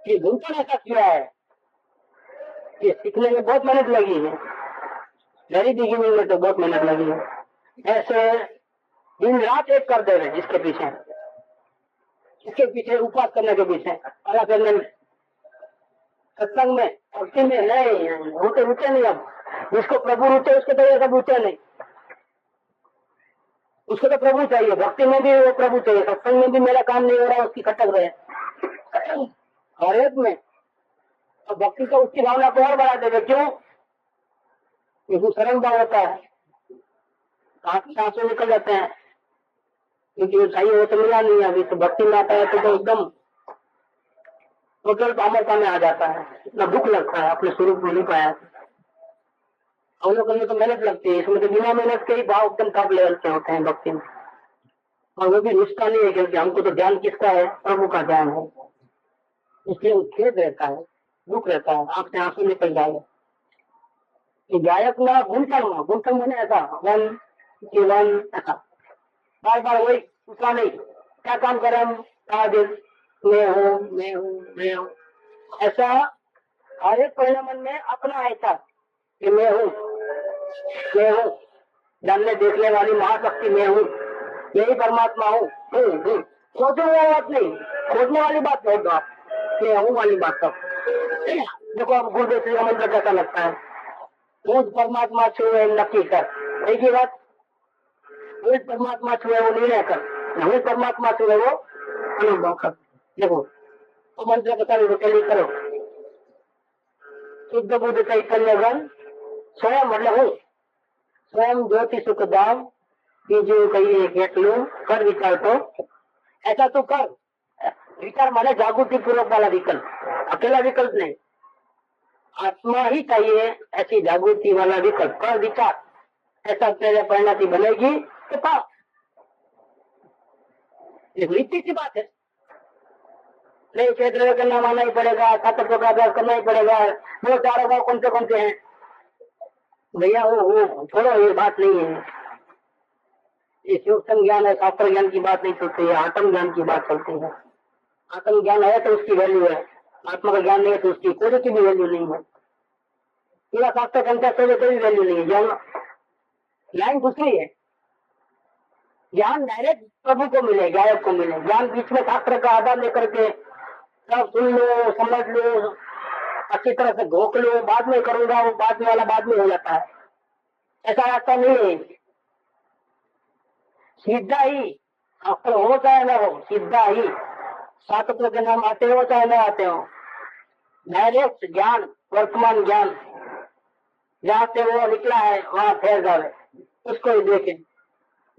ये गुंतन ऐसा किया है, ये सीखने में बहुत मेहनत लगी है। वेरी बिगिनिंग में तो बहुत मेहनत लगी है। ऐसे दिन रात एक कर दे रहे इसके पीछे उपवास करने के पीछे, अलग करने में, सत्संग में, भक्ति में नहीं होते रुचे नहीं। अब जिसको प्रभु रुचे उसको तो ये सब रुचे नहीं, उसको तो प्रभु चाहिए। भक्ति में भी वो प्रभु चाहिए, सत्संग में भी मेरा काम नहीं हो रहा, उसकी खटक रहे हर एक में। और भक्ति तो उसकी भावना को और बढ़ा देगा। क्यों? क्योंकि सरल भाव होता है, सांसों निकल जाते हैं, क्योंकि वो चाहिए वो तो मिला नहीं। अभी तो भक्ति में आता है तो एकदम टोटल अमरता में आ जाता है। इतना दुख लगता है अपने स्वरूप में नहीं पाया। अवलोकन में तो मेहनत लगती है, इसमें तो बिना मेहनत के ही भाव एकदम टॉप लेवल के होते हैं भक्ति में। और वो भी रुचता नहीं है, क्योंकि हमको तो ज्ञान किसका है? प्रभु का ज्ञान है। इसलिए खेद रहता है, दुख रहता है, आंख से आंसू निकल जाए। गायक ना गुंठन मैंने ऐसा वन ऐसा बार बार वही उसका नहीं। क्या काम करें हम सारा दिन? मैं हूँ ऐसा। हर एक परिणाम में अपना ऐसा कि मैं हूँ जानने देखने वाली महाशक्ति मैं हूँ, यही परमात्मा हूँ। सोचने वाली बात नहीं, खोजने वाली बात बहुत दो आप, मैं हूँ वाली बात सब। देखो अब गुरुदेव श्री का मंत्र कैसा लगता है, मुझ परमात्मा छुए नक्की कर। एक ही बात, मुझ परमात्मा छुए वो निर्णय कर, मुझ परमात्मा छुए वो अनुभव कर। देखो तो मंत्र बता चलिए करो। शुद्ध बुद्ध चैतन्य गण स्वयं मतलब हूँ, स्वयं ज्योति सुख दाम बीजू कहिए કેટલું कर विचार तो ऐसा तो कर। विचार माने जागृति पूर्वक वाला विकल्प, अकेला विकल्प नहीं। आत्मा ही चाहिए ऐसी जागृति वाला विकल्प, कर विचार, ऐसा तेरे परिणति बनेगी तो पाप। इतनी सी बात है। नहीं क्षेत्र करना मानना ही पड़ेगा, तत्व का अभ्यास करना ही पड़ेगा। वो 4 भाव कौन से हैं भैया? वो छोड़ो, ये बात नहीं है। ये सूक्ष्म ज्ञान है, शास्त्र ज्ञान की बात नहीं चलती है, आत्म ज्ञान की बात चलती है। आत्म ज्ञान है तो उसकी वैल्यू है, आत्मा का ज्ञान नहीं है तो उसकी कोई की भी वैल्यू नहीं है। पूरा शास्त्र कंटेक्स्ट है कोई वैल्यू नहीं है। ज्ञान लाइन दूसरी है, ज्ञान डायरेक्ट प्रभु को मिले, गायक को मिले। ज्ञान बीच में शास्त्र का आधार लेकर के सब सुन लो, समझ लो, अच्छी तरह से घोक लो, बाद में करूंगा, वो बाद में वाला बाद में हो जाता है। ऐसा रास्ता नहीं है। सीधा ही शास्त्र हो चाहे न हो, सीधा ही शास्त्र के नाम आते हो चाहे न आते हो, डायरेक्ट ज्ञान, वर्तमान ज्ञान जहाँ से वो निकला है वहां ठहर जाए, उसको ही देखे,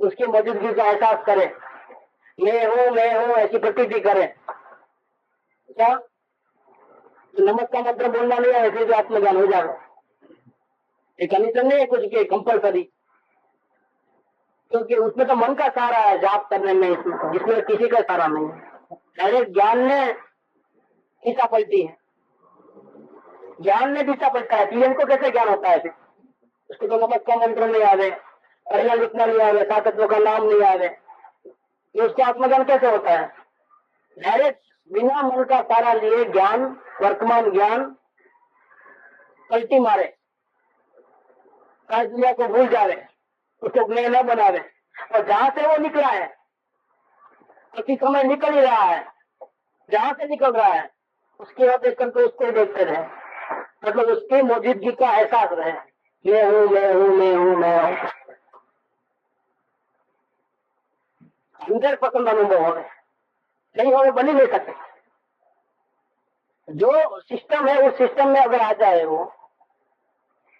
उसकी मौजूदगी का एहसास करे, मैं हूँ ऐसी प्रतीति करें क्या, तो नमक का मंत्र बोलना नहीं है, फिर आत्मज्ञान हो जाएगा। एक कंडीशन नहीं है कुछ के कंपलसरी, क्योंकि उसमें तो मन का सहारा है जाप करने में, इसमें किसी का सहारा नहीं है। डायरेक्ट ज्ञान ने दिशा पलटी है, ज्ञान ने दिशा पलटा है। पीएम को कैसे ज्ञान होता है फिर? उसको तो नमक का मंत्र नहीं आवे, पढ़ना लिखना नहीं आवे, सातत्व का नाम नहीं आवे, तो उसको आत्मज्ञान कैसे होता है? डायरेक्ट बिना मन का सहारा लिए ज्ञान, वर्तमान ज्ञान पलटी मारे, काश दुनिया को भूल जावे, उसको ज्ञान न बनावे, और जहां से वो निकला है उसी समय निकल ही रहा है, जहां से निकल रहा है उसके बाद देखकर तो उसको देखते रहे, मतलब उसकी मौजूदगी का एहसास रहे, मैं हूँ मैं हूँ मैं हूँ मैं हूँ। 100% अनुभव हो, नहीं हो बन ही नहीं सकते। जो सिस्टम है उस सिस्टम में अगर आ जाए वो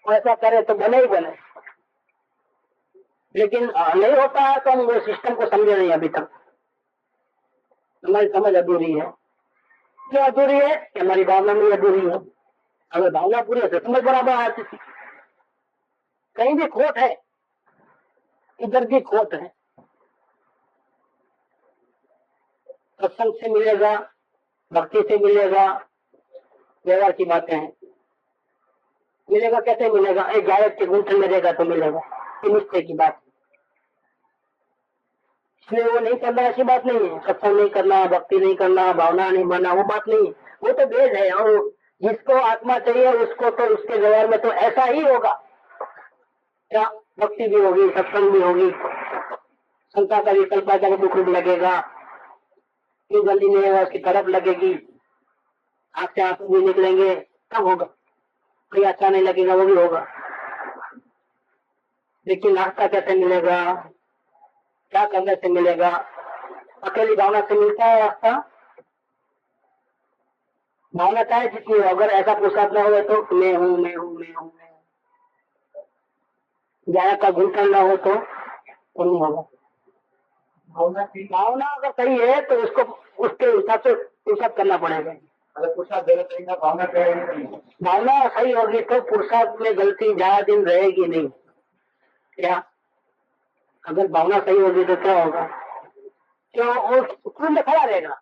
ऐसा करे तो बने ही बने, लेकिन नहीं होता है तो हम वो सिस्टम को समझे नहीं अभी तक, हमारी समझ अधूरी है। क्यों अधूरी है? कि हमारी भावना में अधूरी है। अगर भावना पूरी है तो समझ बराबर आती थी। कहीं भी खोट है, इधर भी खोट है। सत्संग से मिलेगा, भक्ति से मिलेगा, व्यवहार की बातें हैं। मिलेगा कैसे मिलेगा? एक गायक के गुंठन में रहेगा तो मिलेगा, ये निश्चय की बात। इसलिए वो नहीं करना ऐसी बात नहीं है, सत्संग नहीं करना, भक्ति नहीं करना, भावना नहीं बनना, वो बात नहीं है, वो तो भेद है। और जिसको आत्मा चाहिए उसको तो उसके व्यवहार में तो ऐसा ही होगा, क्या भक्ति भी होगी, सत्संग भी होगी, शंका का विकल्प का दुख लगेगा, ये जल्दी नहीं होगा, उसकी तरफ लगेगी, आँख से आंसू भी निकलेंगे, तब होगा। कोई अच्छा नहीं लगेगा, वो भी होगा। लेकिन रास्ता कैसे मिलेगा? क्या करने से मिलेगा? अकेली भावना से मिलता है रास्ता? भावना चाहे जितनी हो, अगर ऐसा पुरुषार्थ न हो तो मैं हूँ मैं हूँ मैं हूँ, ज्ञान का घुलकर न हो तो नहीं होगा। भावना अगर सही है तो उसको उसके हिसाब से पुरुषार्थ करना पड़ेगा। अगर पुरुषार्थ गलत रहेगा, भावना सही होगी तो पुरुषार्थ में गलती ज्यादा दिन रहेगी नहीं। क्या अगर भावना सही होगी तो क्या होगा? क्यों? वो खुद में खड़ा रहेगा,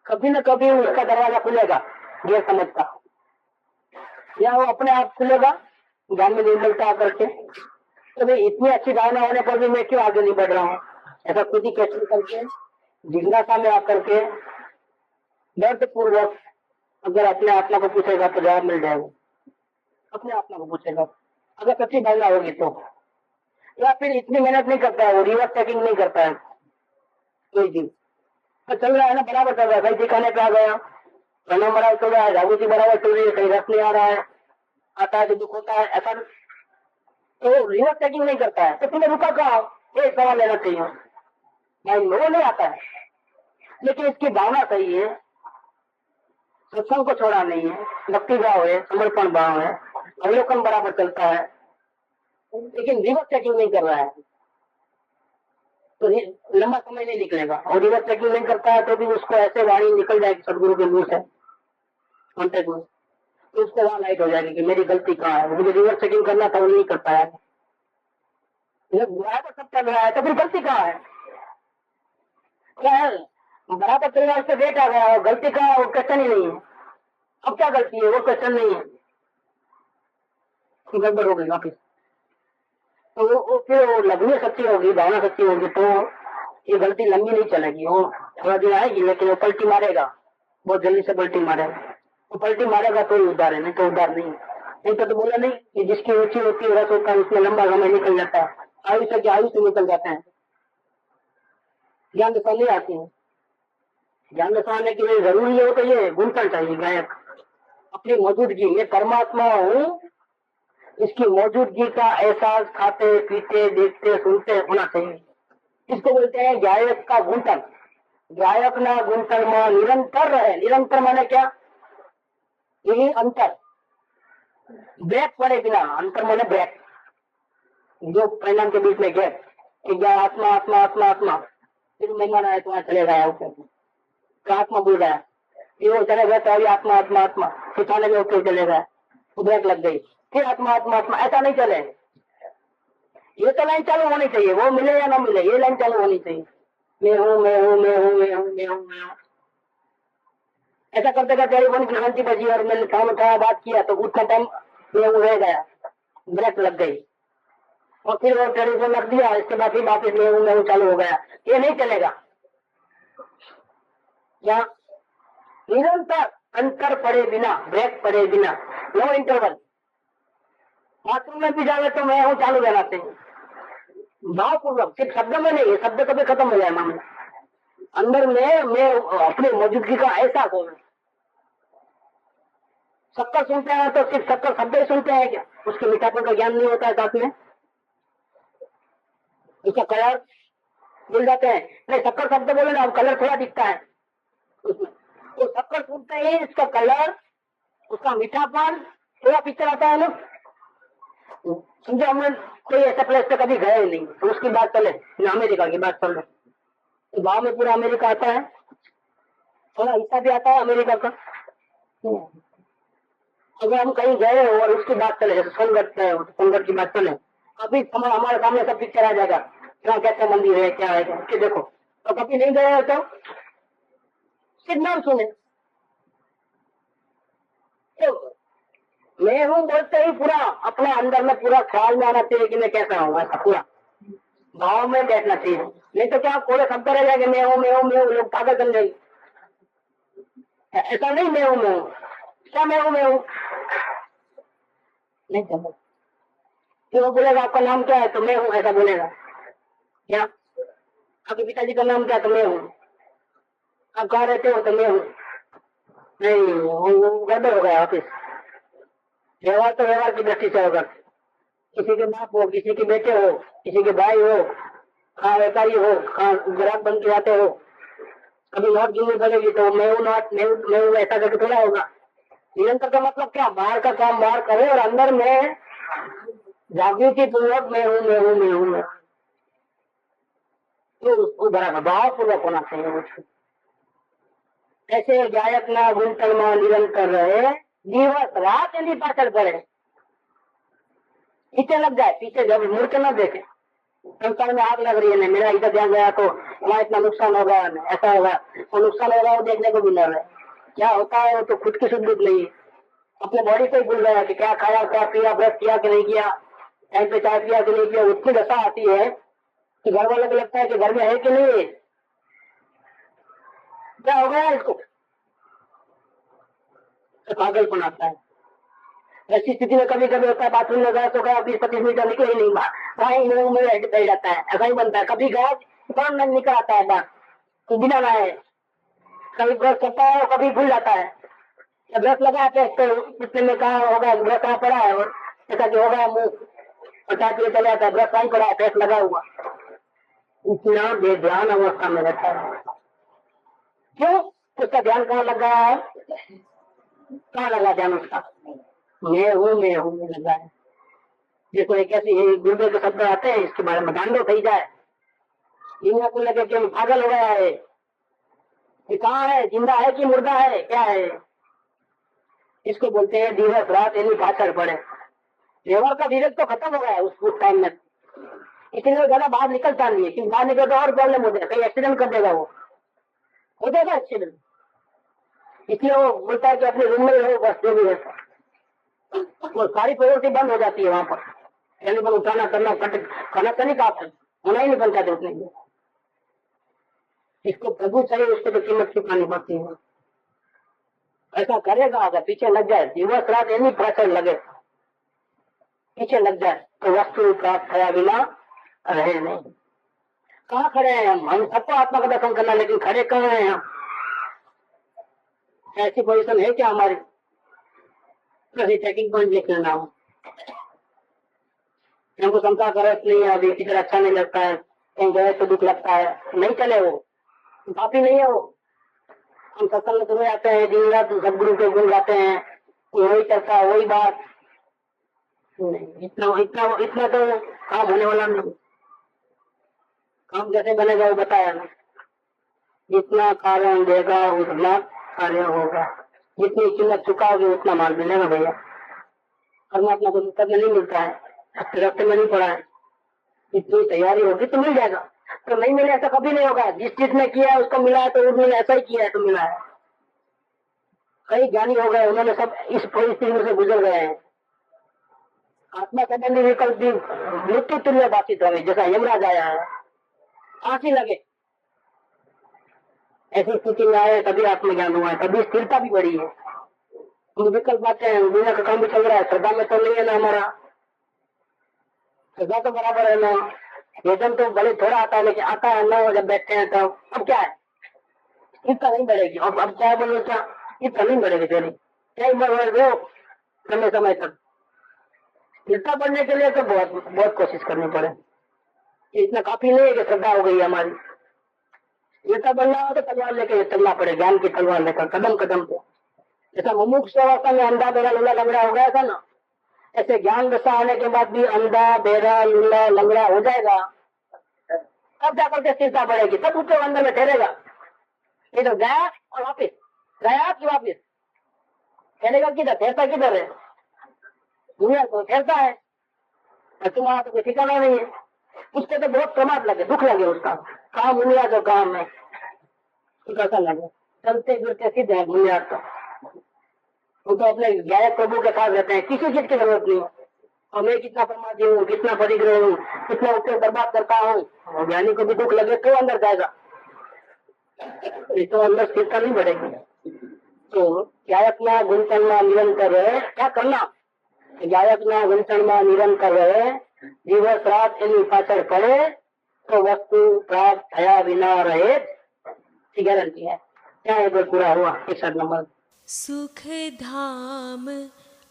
कभी न कभी उसका दरवाजा खुलेगा ये समझ का, या वो अपने आप खुलेगा ज्ञान में निर्मलता करके। तो भाई इतनी अच्छी भावना होने पर भी मैं क्यों आगे नहीं बढ़ रहा हूँ, ऐसा खुद ही क्वेश्चन करके जिज्ञासा में आकर के दर्द पूर्वक अगर अपने आत्मा को पूछेगा तो जवाब मिल जाएगा। अपने आत्मा को पूछेगा अगर सच्ची भावना होगी तो, या फिर इतनी मेहनत नहीं करता है, वो रिवर्स चेकिंग नहीं करता है कोई चीज, तो चल रहा है ना, बराबर चल रहा है, भाई दिखाने पे आ गया, प्रणव बराबर चल रहा है, जागृति बराबर चल रही है, कहीं रस नहीं आ रहा है, आता है तो दुख होता है, ऐसा तो रिवर्स चेकिंग नहीं करता है। तो तुम्हें रुका कहा एक सवाल लेना चाहिए, माइंड में वो नहीं आता है। लेकिन इसकी भावना सही है, सत्संग को छोड़ा नहीं है, भक्ति भाव है, समर्पण भाव है, अवलोकन बराबर चलता है, लेकिन रिवर्स चेकिंग नहीं कर रहा है तो लंबा समय नहीं निकलेगा। और रिवर्स चेकिंग नहीं करता है तो भी उसको ऐसे वाणी निकल जाएगी सदगुरु के मुंह से कॉन्टेक्ट में, तो उसको वहां लाइट हो जाएगी कि मेरी गलती कहाँ है, मुझे रिवर्स चेकिंग करना था वो नहीं कर पाया। जब बुराई तो सब चल रहा है तो फिर गलती कहाँ है? क्या है बराबर चल रहा है, उससे वेट आ गया और गलती कहाँ है वो क्वेश्चन ही नहीं है। अब क्या गलती है वो क्वेश्चन नहीं है, गड़बड़ हो गई वापिस। तो वो फिर वो लगनी सच्ची होगी, भावना सच्ची होगी तो ये गलती लंबी नहीं चलेगी, वो थोड़ा दिन आएगी लेकिन वो पलटी मारेगा, बहुत जल्दी से पलटी मारेगा। वो पलटी मारेगा तो ही उद्धार है, नहीं तो उद्धार नहीं। नहीं तो बोला नहीं कि जिसकी रुचि होती है रस होता है उसमें लंबा समय निकल जाता है, आयु से निकल जाते हैं, ज्ञान दशा नहीं आती है। ज्ञान दशा आने के लिए जरूरी हो तो ये गुणकन चाहिए गायक, अपनी मौजूदगी, ये परमात्मा हूँ इसकी मौजूदगी का एहसास खाते पीते देखते सुनते होना चाहिए। इसको बोलते हैं गायक का गुंटन। गायक ना गुंटन में निरंतर रहे। निरंतर माने क्या? यही अंतर, ब्रेक पड़े बिना, अंतर माने ब्रेक, जो परिणाम के बीच में गैप, आत्मा आत्मा आत्मा आत्मा, फिर मेहमान आया तो वहां चले गया ऊपर, तो आत्मा भूल गया, ये वो चले गए तो अभी आत्मा आत्मा आत्मा, फिर थाने में ऊपर चले गए, ब्रेक लग गई, फिर आत्मा आत्मा आत्मा, ऐसा नहीं चले। ये तो लाइन चालू होनी चाहिए, वो मिले या ना मिले, ये लाइन चालू होनी चाहिए। मैं हूँ मैं हूँ मैं हूँ मैं हूँ मैं हूँ मैं हूँ, ऐसा करते करते टेलीफोन की घंटी बजी और मैंने फोन उठाया, बात किया, तो उतना टाइम मैं वो रह गया, ब्रेक लग गई, और फिर वो टेलीफोन रख दिया, इसके बाद फिर वापिस मैं हूँ चालू हो गया। ये नहीं चलेगा। क्या निरंतर अंतर पड़े बिना, ब्रेक पड़े बिना, नो इंटरवल। बाथरूम में भी जाए तो मैं हूँ चालू रहना चाहिए, भावपूर्वक, सिर्फ शब्द में नहीं, ये शब्द कभी खत्म हो जाए मामला, अंदर में मैं अपनी मौजूदगी का एहसास हो। शक्कर सुनते हैं तो सिर्फ शक्कर शब्द ही सुनते हैं क्या, उसके मीठापन का ज्ञान नहीं होता है साथ में, उसका कलर भूल जाते हैं। नहीं, शक्कर शब्द बोले ना, अब कलर थोड़ा दिखता है उसमें, तो शक्कर सुनते ही इसका कलर, उसका मीठापन थोड़ा पिक्चर आता है ना। समझो हमने कोई ऐसा प्लेस पे कभी गए नहीं, तो उसकी बात चले, अमेरिका की बात चल रही, तो गाँव में पूरा अमेरिका आता है, थोड़ा हिस्सा भी आता है अमेरिका का। अगर हम कहीं गए और उसकी बात चले, जैसे सोनगढ़ है, सोनगढ़ की बात चले, अभी हमारे सामने सब पिक्चर आ जाएगा, क्या कैसा मंदिर है, क्या है, कि देखो, तो कभी नहीं गए तो सिर्फ नाम सुने। तो मैं हूँ बोलते ही पूरा अपने अंदर में पूरा ख्याल में आना चाहिए कि मैं कैसा हूँ, ऐसा पूरा भाव में बैठना चाहिए। नहीं तो क्या कोई शब्द रह जाएगा, मैं हूँ मैं हूँ मैं हूँ, लोग पागल बन जाएंगे। ऐसा नहीं मैं हूँ क्या मैं हूँ नहीं चलो, फिर वो बोलेगा आपका नाम क्या है, तो मैं हूँ ऐसा बोलेगा। क्या आपके पिताजी का नाम क्या, तो मैं हूँ। आप कहाँ रहते हो, तो मैं हूँ। नहीं, वो गड़बड़ हो गया ऑफिस। व्यवहार तो व्यवहार की दृष्टि से होगा, किसी के बाप हो, किसी के बेटे हो, किसी के भाई हो, कहाँ व्यापारी हो, कहाँ ग्राहक बन के आते हो, कभी नोट गिननी पड़ेगी तो मैं हूँ नोट, मैं हूँ ऐसा करके थोड़ा होगा। निरंतर का मतलब क्या, बाहर का काम बाहर करे और अंदर में जागृति पूर्वक मैं हूँ मैं हूँ मैं हूँ मैं, तो उसको बराबर भाव पूर्वक होना चाहिए मुझको। ऐसे गायक ना गुंतल में निरंतर रहे, दिवस रात यदि पाचल पड़े, पीछे लग जाए, पीछे जब मुड़ के न देखे, संसार में आग लग रही है, मेरा इधर ध्यान गया तो वहाँ इतना नुकसान होगा, ऐसा होगा, वो नुकसान होगा वो देखने को भी न रहे, क्या होता है वो तो खुद की सुध नहीं, अपने बॉडी से ही भूल गया कि क्या खाया, क्या पिया, ब्रश किया कि नहीं किया, टाइम पे चाय पिया कि नहीं पिया। उतनी दशा आती है कि घर वालों को लगता है कि घर में है कि नहीं, क्या हो गया इसको, तो पागलपन आता है। ऐसी स्थिति में कभी कभी होता है बाथरूम में गया तो गया 20-25 मिनट निकले ही नहीं बाहर, वहीं मुंह में बैठ जाता है, ऐसा ही बनता है। कभी गया कौन नहीं निकल आता है बाहर, तो बिना नहाए, कभी ब्रश करता है और कभी भूल जाता है, ब्रश लगा के इतने में कहा होगा ब्रश कहाँ पड़ा है, और ऐसा कि होगा मुंह पचास किलो चला जाता है, ब्रश वहीं पड़ा है, पेट लगा हुआ, इतना बेध्यान अवस्था में रहता है। क्यों, उसका ध्यान कहाँ लगा है, कहाँ लगा ध्यान उसका, मैं हूँ में लगा है। देखो एक ऐसी गुर्दे के शब्द आते हैं, इसके बारे में गांडो थी जाए, दुनिया को लगे कि पागल हो गया है, ये कहाँ है, जिंदा है कि मुर्दा है, क्या है, इसको बोलते हैं दिवस रात यानी पाचड़ पड़े। व्यवहार का धीरज तो खत्म हो गया है उस टाइम में, इसलिए ज्यादा बाहर निकलता नहीं है, क्योंकि बाहर निकले तो और प्रॉब्लम हो जाए, कहीं एक्सीडेंट कर देगा, वो हो जाएगा एक्सीडेंट, इसलिए वो बोलता है कि अपने रूम में रहो बस, जो भी है वो सारी प्रवृत्ति बंद हो जाती है वहां पर, टेलीफोन उठाना करना खाना तो नहीं खाते, होना ही नहीं बनता थे उतने। इसको प्रभु चाहिए, उसको तो कीमत चुकानी पड़ती है। ऐसा करेगा, अगर पीछे लग जाए, दिवस रात यानी प्रेशर लगे, पीछे लग जाए तो वस्तु प्राप्त किया बिना रहे नहीं। कहाँ खड़े हैं हम सबको आत्मा का दर्शन करना, लेकिन खड़े कहाँ हैं हम, ऐसी पोजीशन है क्या हमारी, चेकिंग पॉइंट लिख लेना हो, हमको शंका का रस नहीं है, अभी किधर अच्छा नहीं लगता है, कहीं गए तो दुख लगता है, नहीं चले, वो काफी नहीं है वो। हम सत्संग में सुने आते हैं, दिन रात सदगुरु के गुण गाते हैं, वही चर्चा वही बात नहीं, इतना तो काम होने वाला नहीं। काम कैसे बनेगा वो बताया ना, जितना कारण देगा उतना कार्य होगा, जितनी कीमत चुकाओगे उतना माल मिलेगा भैया। परमात्मा को करने नहीं मिलता है, रस्ते में नहीं पड़ा है, इतनी तैयारी होगी तो मिल जाएगा। तो नहीं मिले ऐसा कभी नहीं होगा, जिस चीज ने किया है उसको मिला है, तो उसने ऐसा ही किया है तो मिला है। कई ज्ञानी हो गए, उन्होंने सब इस परिस्थिति से गुजर गए हैं। आत्मा संबंधी विकल्प भी मृत्यु तुल्य बाधित हो गए, जैसा यमराज आया है, फांसी लगे, ऐसी स्थिति में आए तभी आत्मज्ञान हुआ है, तभी स्थिरता भी बढ़ी है। हम विकल्प बातें हैं, दुनिया का काम भी चल रहा है, श्रद्धा में तो नहीं है ना हमारा, श्रद्धा तो बराबर है ना, वेतन तो भले थोड़ा आता है लेकिन आता है ना, जब बैठते हैं तो अब क्या है, इतना नहीं बढ़ेगी। अब चाहे बोलो क्या, इतना नहीं बढ़ेगी तेरी, क्या बढ़ो समय समय तक। स्थिरता बढ़ने के लिए तो बहुत बहुत कोशिश करनी पड़े, इतना काफी नहीं है कि श्रद्धा हो गई हमारी। स्थिरता बढ़ना हो तो तलवार लेके चलना पड़े, ज्ञान की तलवार लेकर कदम कदम पे। जैसा मुमुक्ष अवस्था में अंधा बेरा लूला लंगड़ा हो गया था ना, ऐसे ज्ञान दशा आने के बाद भी अंधा बेरा लूला लंगड़ा हो जाएगा, तब जाकर के स्थिरता बढ़ेगी, तब उसके अंदर में ठहरेगा। ये तो गया और वापिस, गया कि वापिस ठहरेगा, किधर ठहरता किधर है, दुनिया को ठहरता है, तुम्हारा तो कोई ठिकाना नहीं है। उसके तो बहुत प्रमाद लगे, दुख लगे, उसका काम दुनिया जो काम है कैसा लगे, चलते फिरते सीधे है दुनिया का। वो तो अपने गायक प्रभु के साथ रहते हैं, किसी चीज की जरूरत नहीं है। और मैं कितना प्रमादी हूँ, कितना परिग्रह हूँ, कितना उत्तर बर्बाद करता हूँ, ज्ञानी को भी दुख लगे तो अंदर जाएगा, तो अंदर स्थिरता नहीं बढ़ेगी। तो गायकना गुंतनमा निरंतर है, क्या करना, गायकना गुंतनमा निरंतर है, दिवस रात एनी पाचड़ पड़े तो वस्तु प्राप्त थया बिना रहे, गारंटी है। क्या एक बार पूरा हुआ 61 नंबर। सुख धाम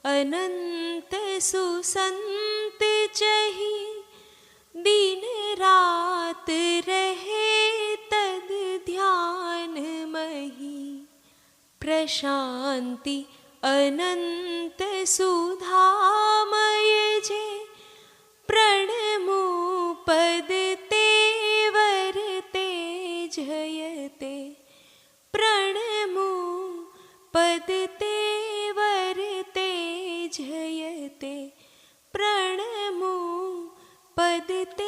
अनंत सुसंत चही, दिन रात रहे तद ध्यान मही, प्रशांति अनंत सुधामय जे, प्रणमो पद तेवर तेजयते, प्रणमो पद तेवर तेजयते, प्रणमो पद ते